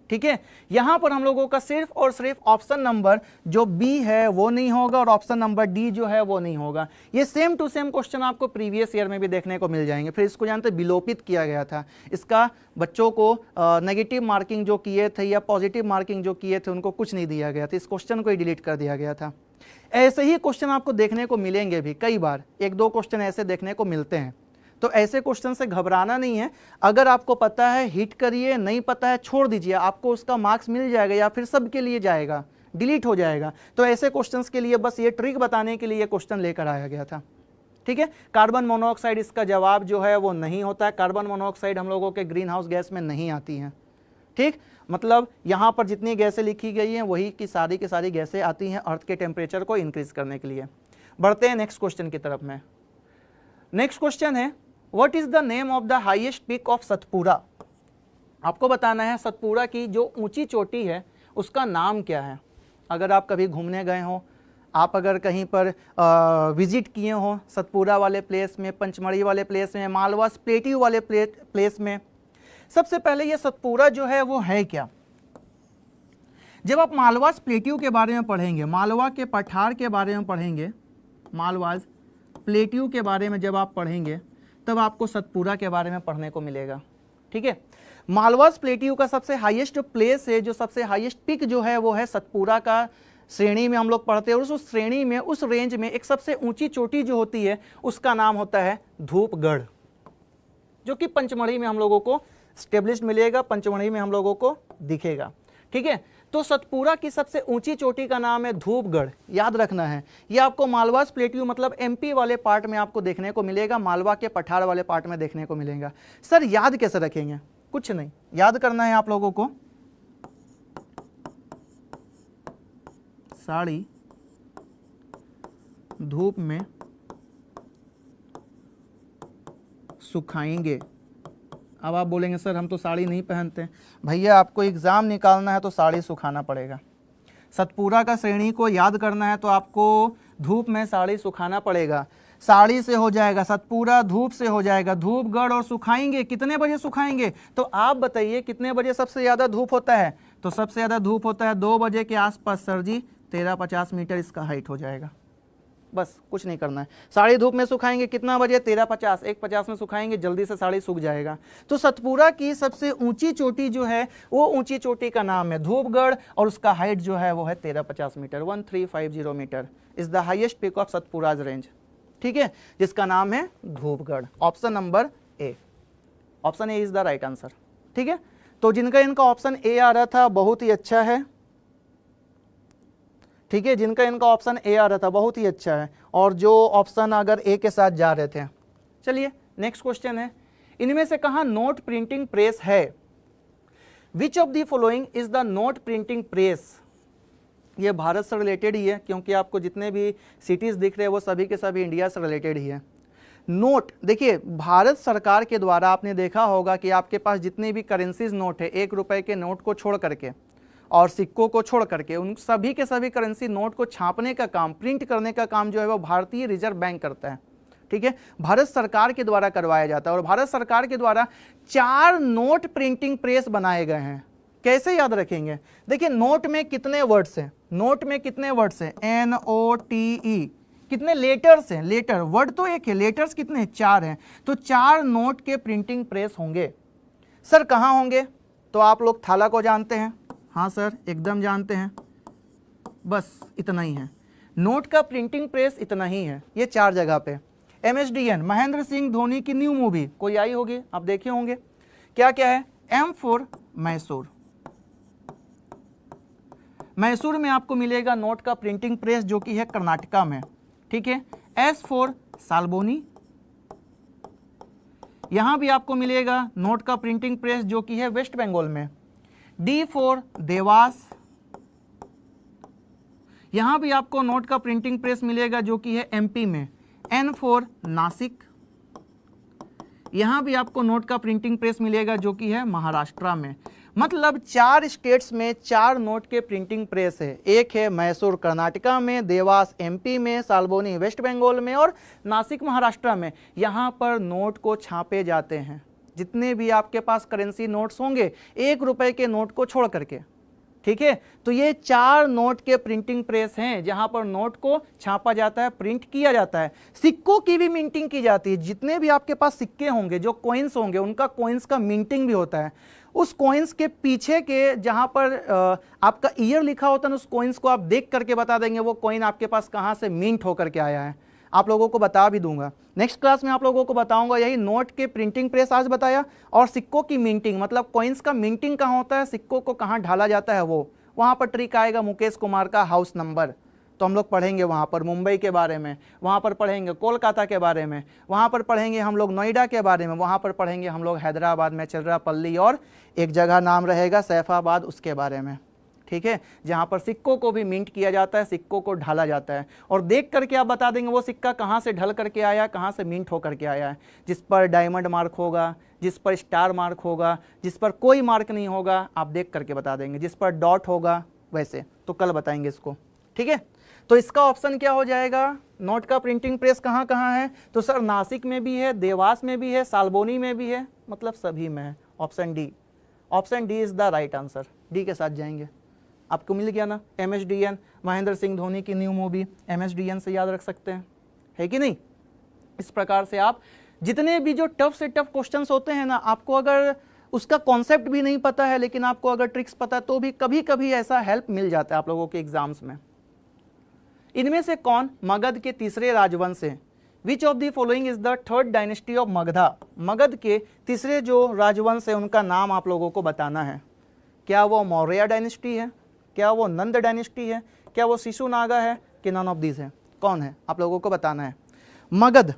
ठीक है, यहां पर हम लोगों का सिर्फ और सिर्फ ऑप्शन नंबर जो बी है वो नहीं होगा और ऑप्शन नंबर डी जो है वो नहीं होगा। ये सेम टू सेम क्वेश्चन आपको प्रीवियस ईयर में भी देखने को मिल जाएंगे। फिर इसको जानते विलोपित किया गया था, इसका बच्चों को नेगेटिव मार्किंग जो किए थे या पॉजिटिव मार्किंग जो किए थे उनको कुछ नहीं दिया गया था, इस क्वेश्चन को ही डिलीट कर दिया गया था। ऐसे ही क्वेश्चन आपको देखने को मिलेंगे भी, कई बार 1-2 क्वेश्चन ऐसे देखने को मिलते हैं। तो ऐसे क्वेश्चन से घबराना नहीं है। अगर आपको पता है हिट करिए, नहीं पता है छोड़ दीजिए, आपको उसका मार्क्स मिल जाएगा या फिर सबके लिए जाएगा, डिलीट हो जाएगा। तो ऐसे क्वेश्चंस के लिए बस ये ट्रिक बताने के लिए ये क्वेश्चन लेकर आया गया था। ठीक है, कार्बन मोनोऑक्साइड इसका जवाब जो है वो नहीं होता है। कार्बन मोनोऑक्साइड हम लोगों के ग्रीन हाउस गैस में नहीं आती हैं। ठीक, मतलब यहाँ पर जितनी गैसें लिखी गई हैं वही की सारी गैसें आती हैं अर्थ के टेम्परेचर को इंक्रीज करने के लिए। बढ़ते हैं नेक्स्ट क्वेश्चन की तरफ में। नेक्स्ट क्वेश्चन है, what is the name of the highest peak of Satpura? आपको बताना है सतपुरा की जो ऊंची चोटी है उसका नाम क्या है। अगर आप कभी घूमने गए हो, आप अगर कहीं पर विजिट किए हो सतपुरा वाले प्लेस में, पंचमढ़ी वाले प्लेस में, मालवास प्लेट्यू वाले प्लेस में, सबसे पहले ये सतपुरा जो है वो है क्या? जब आप मालवास प्लेट्यू के बारे में पढ़ेंगे, मालवा के पठार के बारे में पढ़ेंगे, मालवास प्लेट्यू के बारे में जब आप पढ़ेंगे तब आपको सतपुरा के बारे में पढ़ने को मिलेगा। ठीक है, मालवास प्लेट्यू का सबसे हाईएस्ट प्लेस है, जो सबसे हाईएस्ट पिक जो है वो है सतपुरा का श्रेणी में हम लोग पढ़ते हैं। और उस श्रेणी में, उस रेंज में एक सबसे ऊंची चोटी जो होती है उसका नाम होता है धूपगढ़, जो कि पंचमढ़ी में हम लोगों को स्टेब्लिश्ड मिलेगा, पंचमढ़ी में हम लोगों को दिखेगा। ठीक है, तो सतपुरा की सबसे ऊंची चोटी का नाम है धूपगढ़, याद रखना है। ये आपको मालवास प्लेट्यू मतलब एमपी वाले पार्ट में आपको देखने को मिलेगा, मालवा के पठार वाले पार्ट में देखने को मिलेगा। सर याद कैसे रखेंगे? कुछ नहीं, याद करना है आप लोगों को, साड़ी धूप में सुखाएंगे। अब आप बोलेंगे सर हम तो साड़ी नहीं पहनते। भैया आपको एग्ज़ाम निकालना है तो साड़ी सुखाना पड़ेगा। सतपुरा का श्रेणी को याद करना है तो आपको धूप में साड़ी सुखाना पड़ेगा। साड़ी से हो जाएगा, सतपुरा धूप से हो जाएगा, धूपगढ़ और सुखाएंगे। कितने बजे सुखाएंगे? तो आप बताइए कितने बजे सबसे ज़्यादा धूप होता है? तो सबसे ज़्यादा धूप होता है 2 बजे के आसपास सर जी। 1350 मीटर इसका हाइट हो जाएगा। बस कुछ नहीं करना है। साड़ी धूप में सुखाएंगे कितना बजे? 1350, 1:50 में सुखाएंगे, जल्दी से साड़ी सूख जाएगा। तो सतपुरा की सबसे ऊंची चोटी जो है वो ऊंची चोटी का नाम है धूपगढ़ और उसका हाइट जो है वो है 1350 metre, 1350 metre is the highest peak of Satpuras range. ठीक है, जिसका नाम है Dhupgarh. Option number A, option A is the right answer. ठीक है, तो जिनका इनका ऑप्शन ए आ रहा था बहुत ही अच्छा है। ठीक है, जिनका इनका ऑप्शन ए आ रहा था बहुत ही अच्छा है, और जो ऑप्शन अगर ए के साथ जा रहे थे। चलिए नेक्स्ट क्वेश्चन है, इनमें से कहाँ नोट प्रिंटिंग प्रेस है? Which of the following is the note printing press? ये भारत से रिलेटेड ही है, क्योंकि आपको जितने भी सिटीज दिख रहे हैं वो सभी के सभी इंडिया से रिलेटेड ही है। नोट देखिए, भारत सरकार के द्वारा आपने देखा होगा कि आपके पास जितने भी करेंसीज नोट है, 1 रुपए के नोट को छोड़ करके और सिक्कों को छोड़ करके, उन सभी के सभी करेंसी नोट को छापने का काम, प्रिंट करने का काम जो है वो भारतीय रिजर्व बैंक करता है। ठीक है, भारत सरकार के द्वारा करवाया जाता है और भारत सरकार के द्वारा 4 नोट प्रिंटिंग प्रेस बनाए गए हैं। कैसे याद रखेंगे? देखिए नोट में कितने वर्ड्स हैं? नोट में कितने वर्ड्स हैं? NOTE। कितने लेटर्स हैं? लेटर, वर्ड तो एक है, लेटर्स कितने हैं? 4 हैं। तो 4 नोट के प्रिंटिंग प्रेस होंगे। सर कहाँ होंगे? तो आप लोग थाला को जानते हैं, हाँ सर एकदम जानते हैं, बस इतना ही है। नोट का प्रिंटिंग प्रेस इतना ही है, ये 4 जगह पे। महेंद्र सिंह धोनी की न्यू मूवी कोई आई होगी, आप देखे होंगे। क्या क्या है? M for Mysore. मैसूर में आपको मिलेगा नोट का प्रिंटिंग प्रेस जो कि है कर्नाटका में, ठीक है। एस फॉर साल्बोनी, यहां भी आपको मिलेगा नोट का प्रिंटिंग प्रेस जो कि है वेस्ट बंगाल में। डी फॉर देवास, यहां भी आपको नोट का प्रिंटिंग प्रेस मिलेगा जो कि है एमपी में। एन फॉर नासिक, यहां भी आपको नोट का प्रिंटिंग प्रेस मिलेगा जो कि है महाराष्ट्र में। मतलब 4 स्टेट्स में 4 नोट के प्रिंटिंग प्रेस है। एक है मैसूर कर्नाटका में, देवास एमपी में, साल्बोनी वेस्ट बंगाल में और नासिक महाराष्ट्र में। यहाँ पर नोट को छापे जाते हैं। जितने भी आपके पास करेंसी नोट्स होंगे 1 रुपए के नोट को छोड़ करके, ठीक है। तो ये 4 नोट के प्रिंटिंग प्रेस हैं जहां पर नोट को छापा जाता है, प्रिंट किया जाता है। सिक्कों की भी मिंटिंग की जाती है। जितने भी आपके पास सिक्के होंगे, जो कॉइन्स होंगे, उनका कॉइन्स का मिंटिंग भी होता है। उस कॉइन्स के पीछे के जहां पर आपका ईयर लिखा होता है, उस कॉइन्स को आप देख करके बता देंगे वो कॉइन आपके पास कहां से मिंट होकर के आया है। आप लोगों को बता भी दूंगा, नेक्स्ट क्लास में आप लोगों को बताऊंगा। यही नोट के प्रिंटिंग प्रेस आज बताया, और सिक्कों की मिंटिंग, मतलब कॉइन्स का मिंटिंग कहाँ होता है, सिक्कों को कहाँ ढाला जाता है, वो वहाँ पर ट्रिक आएगा। मुकेश कुमार का हाउस नंबर, तो हम लोग पढ़ेंगे वहाँ पर मुंबई के बारे में, वहाँ पर पढ़ेंगे कोलकाता के बारे में, वहाँ पर पढ़ेंगे हम लोग नोएडा के बारे में, वहाँ पर पढ़ेंगे हम लोग हैदराबाद में चिर्रापल्ली, और एक जगह नाम रहेगा सैफाबाद, उसके बारे में, ठीक है। जहाँ पर सिक्कों को भी मिंट किया जाता है, सिक्कों को ढाला जाता है, और देख करके आप बता देंगे वो सिक्का कहाँ से ढल करके आया, कहाँ से मिंट होकर के आया है। जिस पर डायमंड मार्क होगा, जिस पर स्टार मार्क होगा, जिस पर कोई मार्क नहीं होगा, आप देख करके बता देंगे। जिस पर डॉट होगा वैसे, तो कल बताएंगे इसको, ठीक है। तो इसका ऑप्शन क्या हो जाएगा, नोट का प्रिंटिंग प्रेस कहाँ कहाँ है, तो सर नासिक में भी है, देवास में भी है, साल्बोनी में भी है, मतलब सभी में है। Option D, option D is the right answer. D के साथ जाएंगे। आपको मिल गया ना, MSDN, महेंद्र सिंह धोनी की न्यू मूवी, MSDN से याद रख सकते हैं, है कि नहीं। इस प्रकार से आप जितने भी जो टफ से टफ क्वेश्चंस होते हैं ना, आपको अगर उसका कॉन्सेप्ट भी नहीं पता है, लेकिन आपको अगर ट्रिक्स पता है, तो भी कभी कभी ऐसा हेल्प मिल जाता है आप लोगों के एग्जाम्स में। इनमें से कौन मगध के तीसरे राजवंश है। Which of the following is the third dynasty of Magadha. Magadh के तीसरे जो राजवंश है उनका नाम आप लोगों को बताना है। क्या वो मौर्य डायनेस्टी है, क्या वो नंद डायनेस्टी है, क्या वो शिशुनागा है, कि नन ऑफ दीज है। कौन है आप लोगों को बताना है। मगध,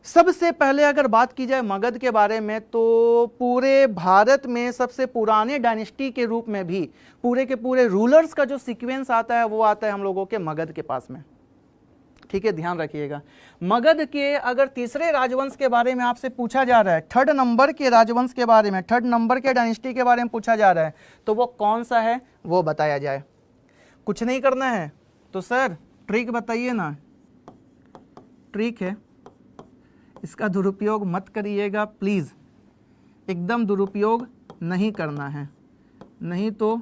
सबसे पहले अगर बात की जाए मगध के बारे में, तो पूरे भारत में सबसे पुराने डायनेस्टी के रूप में भी पूरे के पूरे रूलर्स का जो सीक्वेंस आता है वो आता है हम लोगों के मगध के पास में, ठीक है। ध्यान रखिएगा, मगध के अगर तीसरे राजवंश के बारे में आपसे पूछा जा रहा है, 3rd नंबर के राजवंश के बारे में, 3rd नंबर के डायनेस्टी के बारे में पूछा जा रहा है, तो वो कौन सा है वो बताया जाए। कुछ नहीं करना है तो सर ट्रिक बताइए ना। ट्रिक है, इसका दुरुपयोग मत करिएगा प्लीज़, एकदम दुरुपयोग नहीं करना है, नहीं तो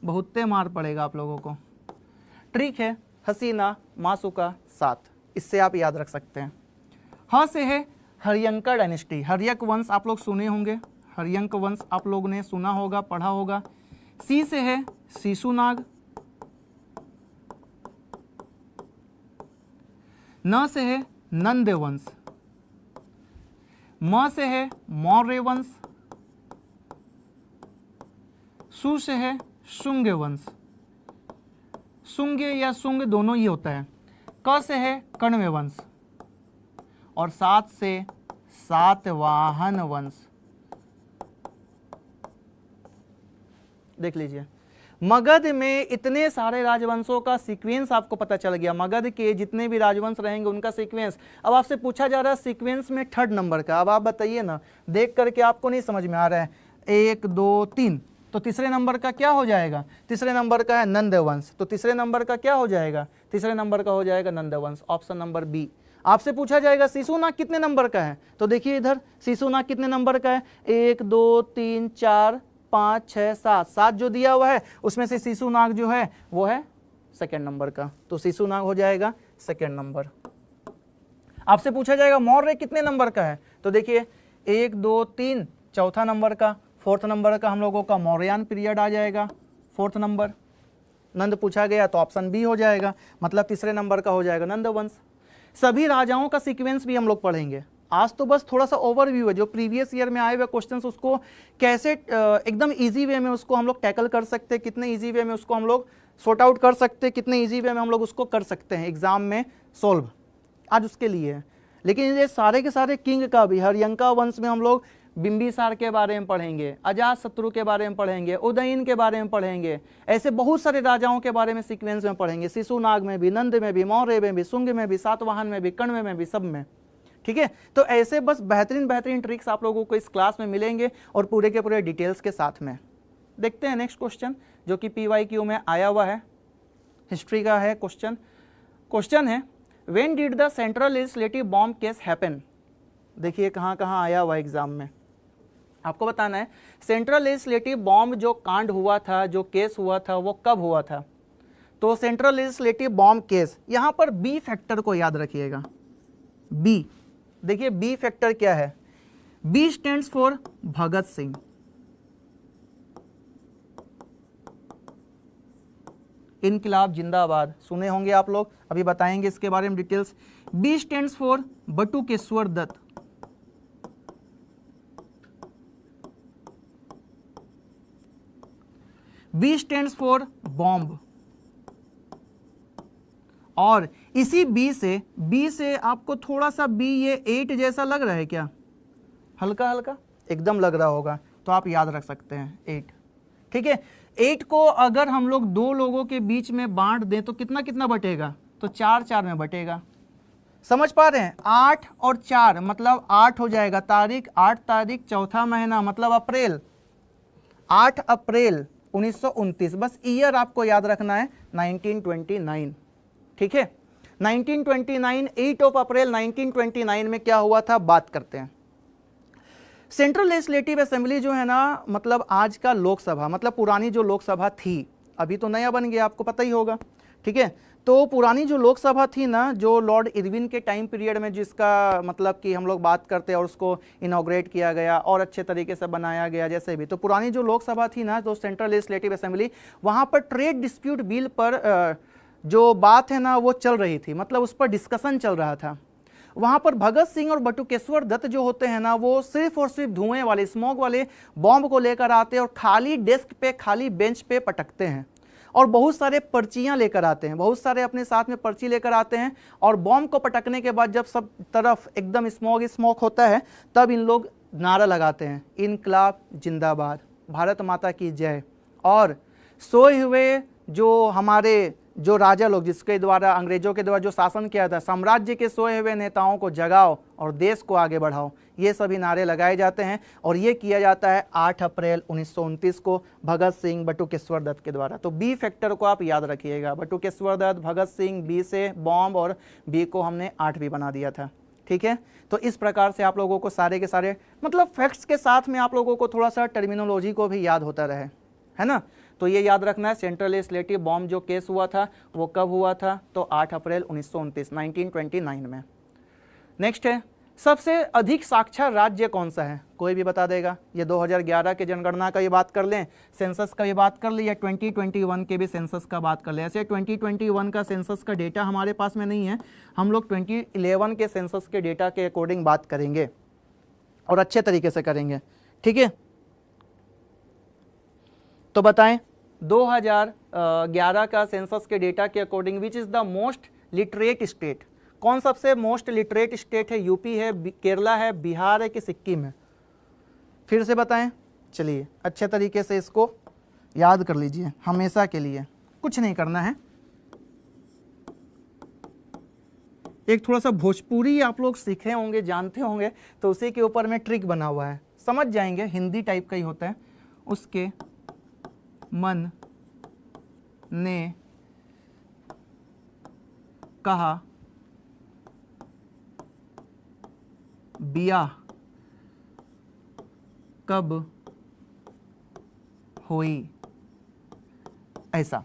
बहुते मार पड़ेगा आप लोगों को। ट्रिक है हसीना मासुका 7, इससे आप याद रख सकते हैं। हाँ से है हरियंका डायनेस्टी, हरियक वंश आप लोग सुने होंगे, हरियंक वंश आप लोग ने सुना होगा, पढ़ा होगा। सी से है शिशुनाग, न से है नंद वंश, म से है मौर्य वंश, सु से है शुंग वंश, शुंगे या शुंग दोनों ही होता है। क से है कण्व वंश, और 7 से सातवाहन वंश। देख लीजिए, मगध में इतने सारे राजवंशों का सीक्वेंस आपको पता चल गया। मगध के जितने भी राजवंश रहेंगे उनका सीक्वेंस। अब आपसे पूछा जा रहा है सीक्वेंस में 3rd नंबर का। अब आप बताइए ना, देख करके आपको नहीं समझ में आ रहा है। 1 2 3, तो तीसरे नंबर का क्या हो जाएगा, तीसरे नंबर का है नंद वंश, तो तीसरे नंबर का क्या हो जाएगा, तीसरे नंबर का हो जाएगा नंद वंश। Option number B. आपसे पूछा जाएगा शिशुनाग कितने नंबर का है, तो देखिए इधर शिशुनाग कितने नंबर का है, 1 2 3 4 5 6 7, 7 जो दिया हुआ है उसमें से शिशुनाग जो है वो है 2nd नंबर का, तो शिशुनाग हो जाएगा 2nd नंबर। आपसे पूछा जाएगा मौर्य कितने नंबर का है, तो देखिए 1 2 3 चौथा नंबर का, 4th नंबर का हम लोगों का मौर्यान पीरियड आ जाएगा 4th नंबर। नंद पूछा गया तो ऑप्शन बी हो जाएगा, मतलब तीसरे नंबर का हो जाएगा नंद वंश। सभी राजाओं का सीक्वेंस भी हम लोग पढ़ेंगे, आज तो बस थोड़ा सा ओवरव्यू है, जो प्रीवियस ईयर में आए हुए क्वेश्चंस उसको कैसे एकदम इजी वे में उसको हम लोग टैकल कर सकते हैं, कितने इजी वे में उसको हम लोग सॉर्ट आउट कर सकते हैं, कितने इजी वे में हम लोग उसको कर सकते हैं एग्जाम में सॉल्व, आज उसके लिए है। लेकिन ये सारे के सारे किंग का भी, हरियंका वंश में हम लोग बिंबिसार के बारे में पढ़ेंगे, अजात शत्रु के बारे में पढ़ेंगे, उदयन के बारे में पढ़ेंगे, ऐसे बहुत सारे राजाओं के बारे में सीक्वेंस में पढ़ेंगे, शिशुनाग में भी, नंद में भी, मौर्य में भी, शुंग में भी, सातवाहन में भी, कण्व में भी, सब में। ठीक है, तो ऐसे बस बेहतरीन बेहतरीन ट्रिक्स आप लोगों को इस क्लास में मिलेंगे और पूरे के पूरे डिटेल्स के साथ में। देखते हैं नेक्स्ट क्वेश्चन जो कि PYQ में आया हुआ है, हिस्ट्री का है क्वेश्चन। क्वेश्चन है when did the central legislative bomb case happen. देखिए कहाँ कहाँ आया हुआ एग्जाम में, आपको बताना है सेंट्रल लेजिस्लेटिव बॉम्ब जो कांड हुआ था, जो केस हुआ था, वो कब हुआ था। तो सेंट्रल लेजिस्लेटिव बॉम्ब केस, यहाँ पर बी फैक्टर को याद रखिएगा। बी, देखिए बी फैक्टर क्या है, B stands for Bhagat Singh. इनकलाब जिंदाबाद सुने होंगे आप लोग, अभी बताएंगे इसके बारे में details. B stands for Batukeshwar Dutt. B stands for bomb. और इसी बी से आपको थोड़ा सा बी ये 8 जैसा लग रहा है क्या, हल्का हल्का एकदम लग रहा होगा, तो आप याद रख सकते हैं 8। ठीक है, 8 को अगर हम लोग 2 लोगों के बीच में बांट दें तो कितना कितना बटेगा, तो 4 में बटेगा। समझ पा रहे हैं, 8 और 4 मतलब 8 हो जाएगा, तारीख 8 तारीख चौथा महीना मतलब अप्रैल, 8 अप्रैल 1929। बस ईयर आपको याद रखना है 1929। ठीक है, 1929, 8 ऑफ अप्रैल 1929 में क्या हुआ था, बात करते हैं। सेंट्रल लेजिस्लेटिव असेंबली जो है ना, मतलब आज का लोकसभा, मतलब पुरानी जो लोकसभा थी, अभी तो नया बन गया, आपको पता ही होगा। ठीक है, तो पुरानी जो लोकसभा थी ना, जो लॉर्ड इरविन के टाइम पीरियड में जिसका मतलब कि हम लोग बात करते हैं और उसको इनॉग्रेट किया गया और अच्छे तरीके से बनाया गया, जैसे भी, तो पुरानी जो लोकसभा थी ना, तो सेंट्रल लेजिस्लेटिव असेंबली, वहाँ पर ट्रेड डिस्प्यूट बिल पर जो बात है ना वो चल रही थी, मतलब उस पर डिस्कशन चल रहा था। वहाँ पर भगत सिंह और बटुकेश्वर दत्त जो होते हैं ना, वो सिर्फ और सिर्फ धुएं वाले, स्मोक वाले बॉम्ब को लेकर आते हैं और खाली डेस्क पे, खाली बेंच पे पटकते हैं और बहुत सारे पर्चियाँ लेकर आते हैं, बहुत सारे अपने साथ में पर्ची लेकर आते हैं। और बॉम्ब को पटकने के बाद जब सब तरफ एकदम स्मोक होता है, तब इन लोग नारा लगाते हैं, इनकलाब जिंदाबाद, भारत माता की जय। और सोए हुए जो हमारे जो राजा लोग, जिसके द्वारा, अंग्रेजों के द्वारा जो शासन किया था, साम्राज्य के सोए हुए नेताओं को जगाओ और देश को आगे बढ़ाओ, ये सभी नारे लगाए जाते हैं। और ये किया जाता है 8 अप्रैल 1929 को भगत सिंह, बटुकेश्वर दत्त के द्वारा। तो बी फैक्टर को आप याद रखिएगा, बटुकेश्वर दत्त, भगत सिंह, बी से बॉम्ब, और बी को हमने 8 भी बना दिया था। ठीक है, तो इस प्रकार से आप लोगों को सारे के सारे मतलब फैक्ट्स के साथ में आप लोगों को थोड़ा सा टर्मिनोलॉजी को भी याद होता रहे, है ना। तो ये याद रखना है, सेंट्रल लेजिस्लेटिव बॉम्ब जो केस हुआ था वो कब हुआ था, तो 8 अप्रैल 1929, 1929 में। नेक्स्ट है, सबसे अधिक साक्षर राज्य कौन सा है, कोई भी बता देगा। ये 2011 के जनगणना का ये बात कर लें, सेंसस का ये बात कर लें, या 2021 के भी सेंसस का बात कर लें। ऐसे 2021 का सेंसस का डेटा हमारे पास में नहीं है, हम लोग 2011 के सेंसस के डेटा के अकॉर्डिंग बात करेंगे और अच्छे तरीके से करेंगे। ठीक है, तो बताएं 2011 का सेंसस के डेटा के according which is the most literate state, कौन सबसे मोस्ट लिटरेट स्टेट है, यूपी है, केरला है, बिहार है कि सिक्किम है, फिर से बताएं। चलिए अच्छे तरीके से इसको याद कर लीजिए, हमेशा के लिए कुछ नहीं करना है। एक थोड़ा सा भोजपुरी आप लोग सीखे होंगे, जानते होंगे, तो उसी के ऊपर में ट्रिक बना हुआ है, समझ जाएंगे, हिंदी टाइप का ही होता है। उसके मन ने कहा बियाह कब हुई, ऐसा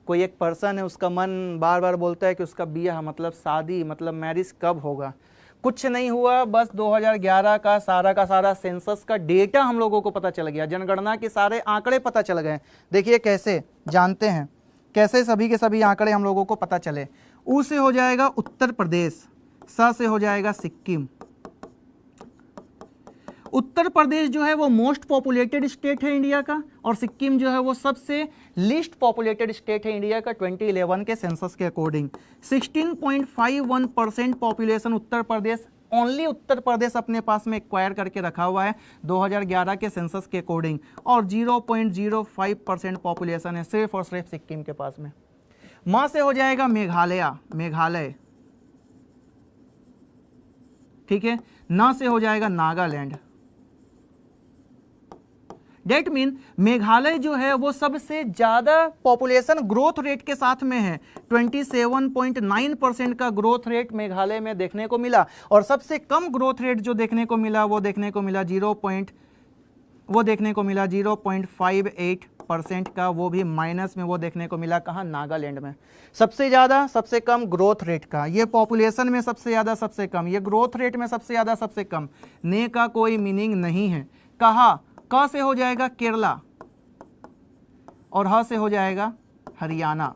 कोई एक पर्सन है, उसका मन बार बार बोलता है कि उसका बियाह मतलब शादी, मतलब मैरिज कब होगा। कुछ नहीं हुआ, बस 2011 का सारा सेंसस का डेटा हम लोगों को पता चल गया, जनगणना के सारे आंकड़े पता चल गए। देखिए कैसे जानते हैं, कैसे सभी के सभी आंकड़े हम लोगों को पता चले। ऊ से हो जाएगा उत्तर प्रदेश, स से हो जाएगा सिक्किम, उत्तर प्रदेश जो है वो मोस्ट पॉपुलेटेड स्टेट है इंडिया का, और सिक्किम जो है वो सबसे लीस्ट पॉपुलेटेड स्टेट है इंडिया का 2011 के सेंसस के according. 16.51% population Uttar Pradesh, only Uttar Pradesh अपने पास में एक्वायर करके रखा हुआ है 2011 के सेंसस के अकॉर्डिंग, और 0.05% पॉपुलेशन है सिर्फ और सिर्फ सिक्किम के पास में। मां से हो जाएगा मेघालय, मेघालय, ठीक है। ना से हो जाएगा नागालैंड। डेट मीन मेघालय जो है वो सबसे ज्यादा पॉपुलेशन ग्रोथ रेट के साथ में है। 27.9% का ग्रोथ रेट मेघालय में देखने को मिला, और सबसे कम ग्रोथ रेट जो देखने को मिला वो देखने को मिला 0.58% का, वो भी माइनस में वो देखने को मिला कहाँ, नागालैंड में। सबसे ज़्यादा सबसे कम ग्रोथ रेट का, ये पॉपुलेशन में सबसे ज़्यादा सबसे कम, ये ग्रोथ रेट में सबसे ज़्यादा सबसे कम, ने का कोई मीनिंग नहीं है। कहाँ, क से हो जाएगा केरला, और ह से हो जाएगा हरियाणा।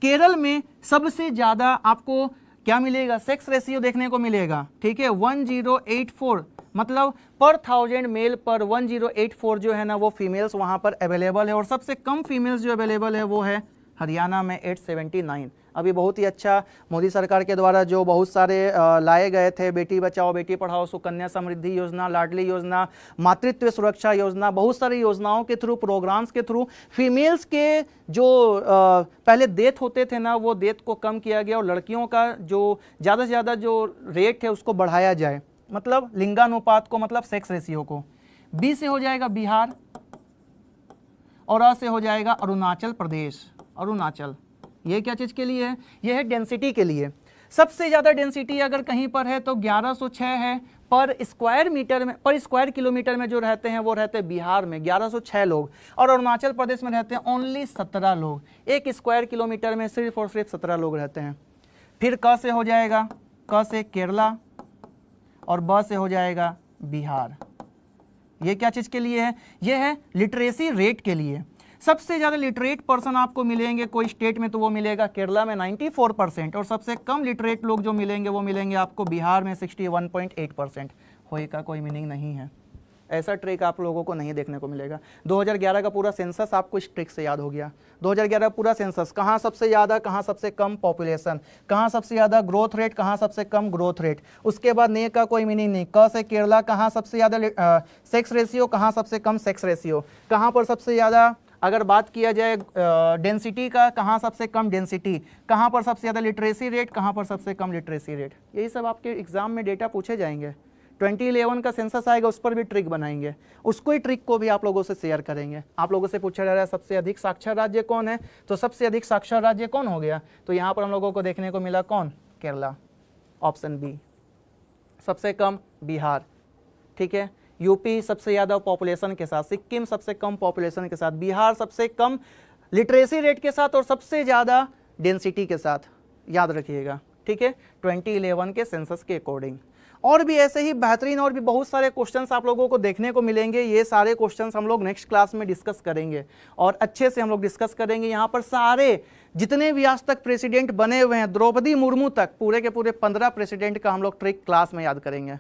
केरल में सबसे ज़्यादा आपको क्या मिलेगा, सेक्स रेशियो देखने को मिलेगा, ठीक है, 1084, मतलब पर 1000 मेल पर 1084 जो है ना वो फीमेल्स वहाँ पर अवेलेबल है, और सबसे कम फीमेल्स जो अवेलेबल है वो है हरियाणा में 879। अभी बहुत ही अच्छा मोदी सरकार के द्वारा जो बहुत सारे लाए गए थे, बेटी बचाओ बेटी पढ़ाओ, सुकन्या समृद्धि योजना, लाडली योजना, मातृत्व सुरक्षा योजना, बहुत सारी योजनाओं के थ्रू, प्रोग्राम्स के थ्रू फीमेल्स के जो पहले डेथ होते थे ना वो डेथ को कम किया गया, और लड़कियों का जो ज़्यादा से ज़्यादा जो रेट है उसको बढ़ाया जाए, मतलब लिंगानुपात को, मतलब सेक्स रेशियो को। बी से हो जाएगा बिहार, और अ से हो जाएगा अरुणाचल प्रदेश, अरुणाचल। ये क्या चीज़ के लिए है, ये है डेंसिटी के लिए। सबसे ज़्यादा डेंसिटी अगर कहीं पर है तो 1106 है पर स्क्वायर मीटर में, पर स्क्वायर किलोमीटर में जो रहते हैं वो रहते हैं बिहार में 1106 लोग, और अरुणाचल प्रदेश में रहते हैं ओनली 17 लोग। एक स्क्वायर किलोमीटर में सिर्फ और सिर्फ 17 लोग रहते हैं। फिर क से हो जाएगा, क से केरला, और ब से हो जाएगा बिहार। ये क्या चीज़ के लिए है, ये है लिटरेसी रेट के लिए। सबसे ज़्यादा लिटरेट पर्सन आपको मिलेंगे कोई स्टेट में तो वो मिलेगा केरला में 94%, और सबसे कम लिटरेट लोग जो मिलेंगे वो मिलेंगे आपको बिहार में 61.8%। होए का कोई मीनिंग नहीं है, ऐसा ट्रिक आप लोगों को नहीं देखने को मिलेगा। 2011 का पूरा सेंसस आपको इस ट्रिक से याद हो गया। 2011 पूरा सेंसस, कहाँ सबसे ज़्यादा कहाँ सबसे कम पॉपुलेशन, कहाँ सबसे ज़्यादा ग्रोथ रेट कहाँ सबसे कम ग्रोथ रेट, उसके बाद ने का कोई मीनिंग नहीं, क से केरला कहाँ सबसे ज़्यादा सेक्स रेशियो कहाँ सबसे कम सेक्स रेशियो, कहाँ पर सबसे ज़्यादा अगर बात किया जाए डेंसिटी का, कहाँ सबसे कम डेंसिटी, कहाँ पर सबसे ज़्यादा लिटरेसी रेट, कहाँ पर सबसे कम लिटरेसी रेट। यही सब आपके एग्जाम में डेटा पूछे जाएंगे। 2011 का सेंसस आएगा उस पर भी ट्रिक बनाएंगे, उसको ही ट्रिक को भी आप लोगों से शेयर करेंगे। आप लोगों से पूछा जा रहा है सबसे अधिक साक्षर राज्य कौन है, तो सबसे अधिक साक्षर राज्य कौन हो गया, तो यहाँ पर हम लोगों को देखने को मिला कौन, केरला, ऑप्शन बी। सबसे कम बिहार, ठीक है, यूपी सबसे ज़्यादा पॉपुलेशन के साथ, सिक्किम सबसे कम पॉपुलेशन के साथ, बिहार सबसे कम लिटरेसी रेट के साथ और सबसे ज़्यादा डेंसिटी के साथ, याद रखिएगा, ठीक है, 2011 के सेंसस के अकॉर्डिंग। और भी ऐसे ही बेहतरीन और भी बहुत सारे क्वेश्चंस आप लोगों को देखने को मिलेंगे। ये सारे क्वेश्चंस हम लोग नेक्स्ट क्लास में डिस्कस करेंगे और अच्छे से हम लोग डिस्कस करेंगे। यहाँ पर सारे जितने भी आज तक प्रेसिडेंट बने हुए हैं, द्रौपदी मुर्मू तक, पूरे के पूरे 15 प्रेसिडेंट का हम लोग ट्रिक क्लास में याद करेंगे।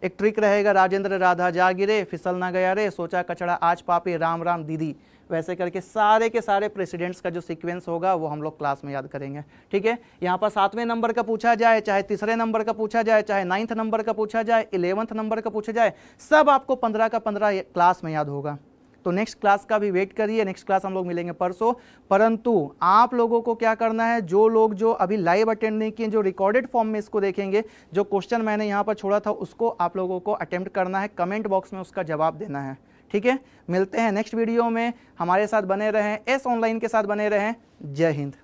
एक ट्रिक रहेगा, राजेंद्र राधा जा गिरे, फिसल ना गया रे, सोचा कचड़ा आज पापी, राम राम दीदी, वैसे करके सारे के सारे प्रेसिडेंट्स का जो सीक्वेंस होगा वो हम लोग क्लास में याद करेंगे, ठीक है। यहाँ पर 7वें नंबर का पूछा जाए, चाहे तीसरे नंबर का पूछा जाए, चाहे 9th नंबर का पूछा जाए, 11th नंबर का पूछा जाए, सब आपको 15 का 15 क्लास में याद होगा। तो नेक्स्ट क्लास का भी वेट करिए, नेक्स्ट क्लास हम लोग मिलेंगे परसों। परंतु आप लोगों को क्या करना है, जो लोग जो अभी लाइव अटेंड नहीं किए, जो रिकॉर्डेड फॉर्म में इसको देखेंगे, जो क्वेश्चन मैंने यहाँ पर छोड़ा था उसको आप लोगों को अटेम्प्ट करना है, कमेंट बॉक्स में उसका जवाब देना है, ठीक है। मिलते हैं नेक्स्ट वीडियो में, हमारे साथ बने रहें, एस ऑनलाइन के साथ बने रहें। जय हिंद।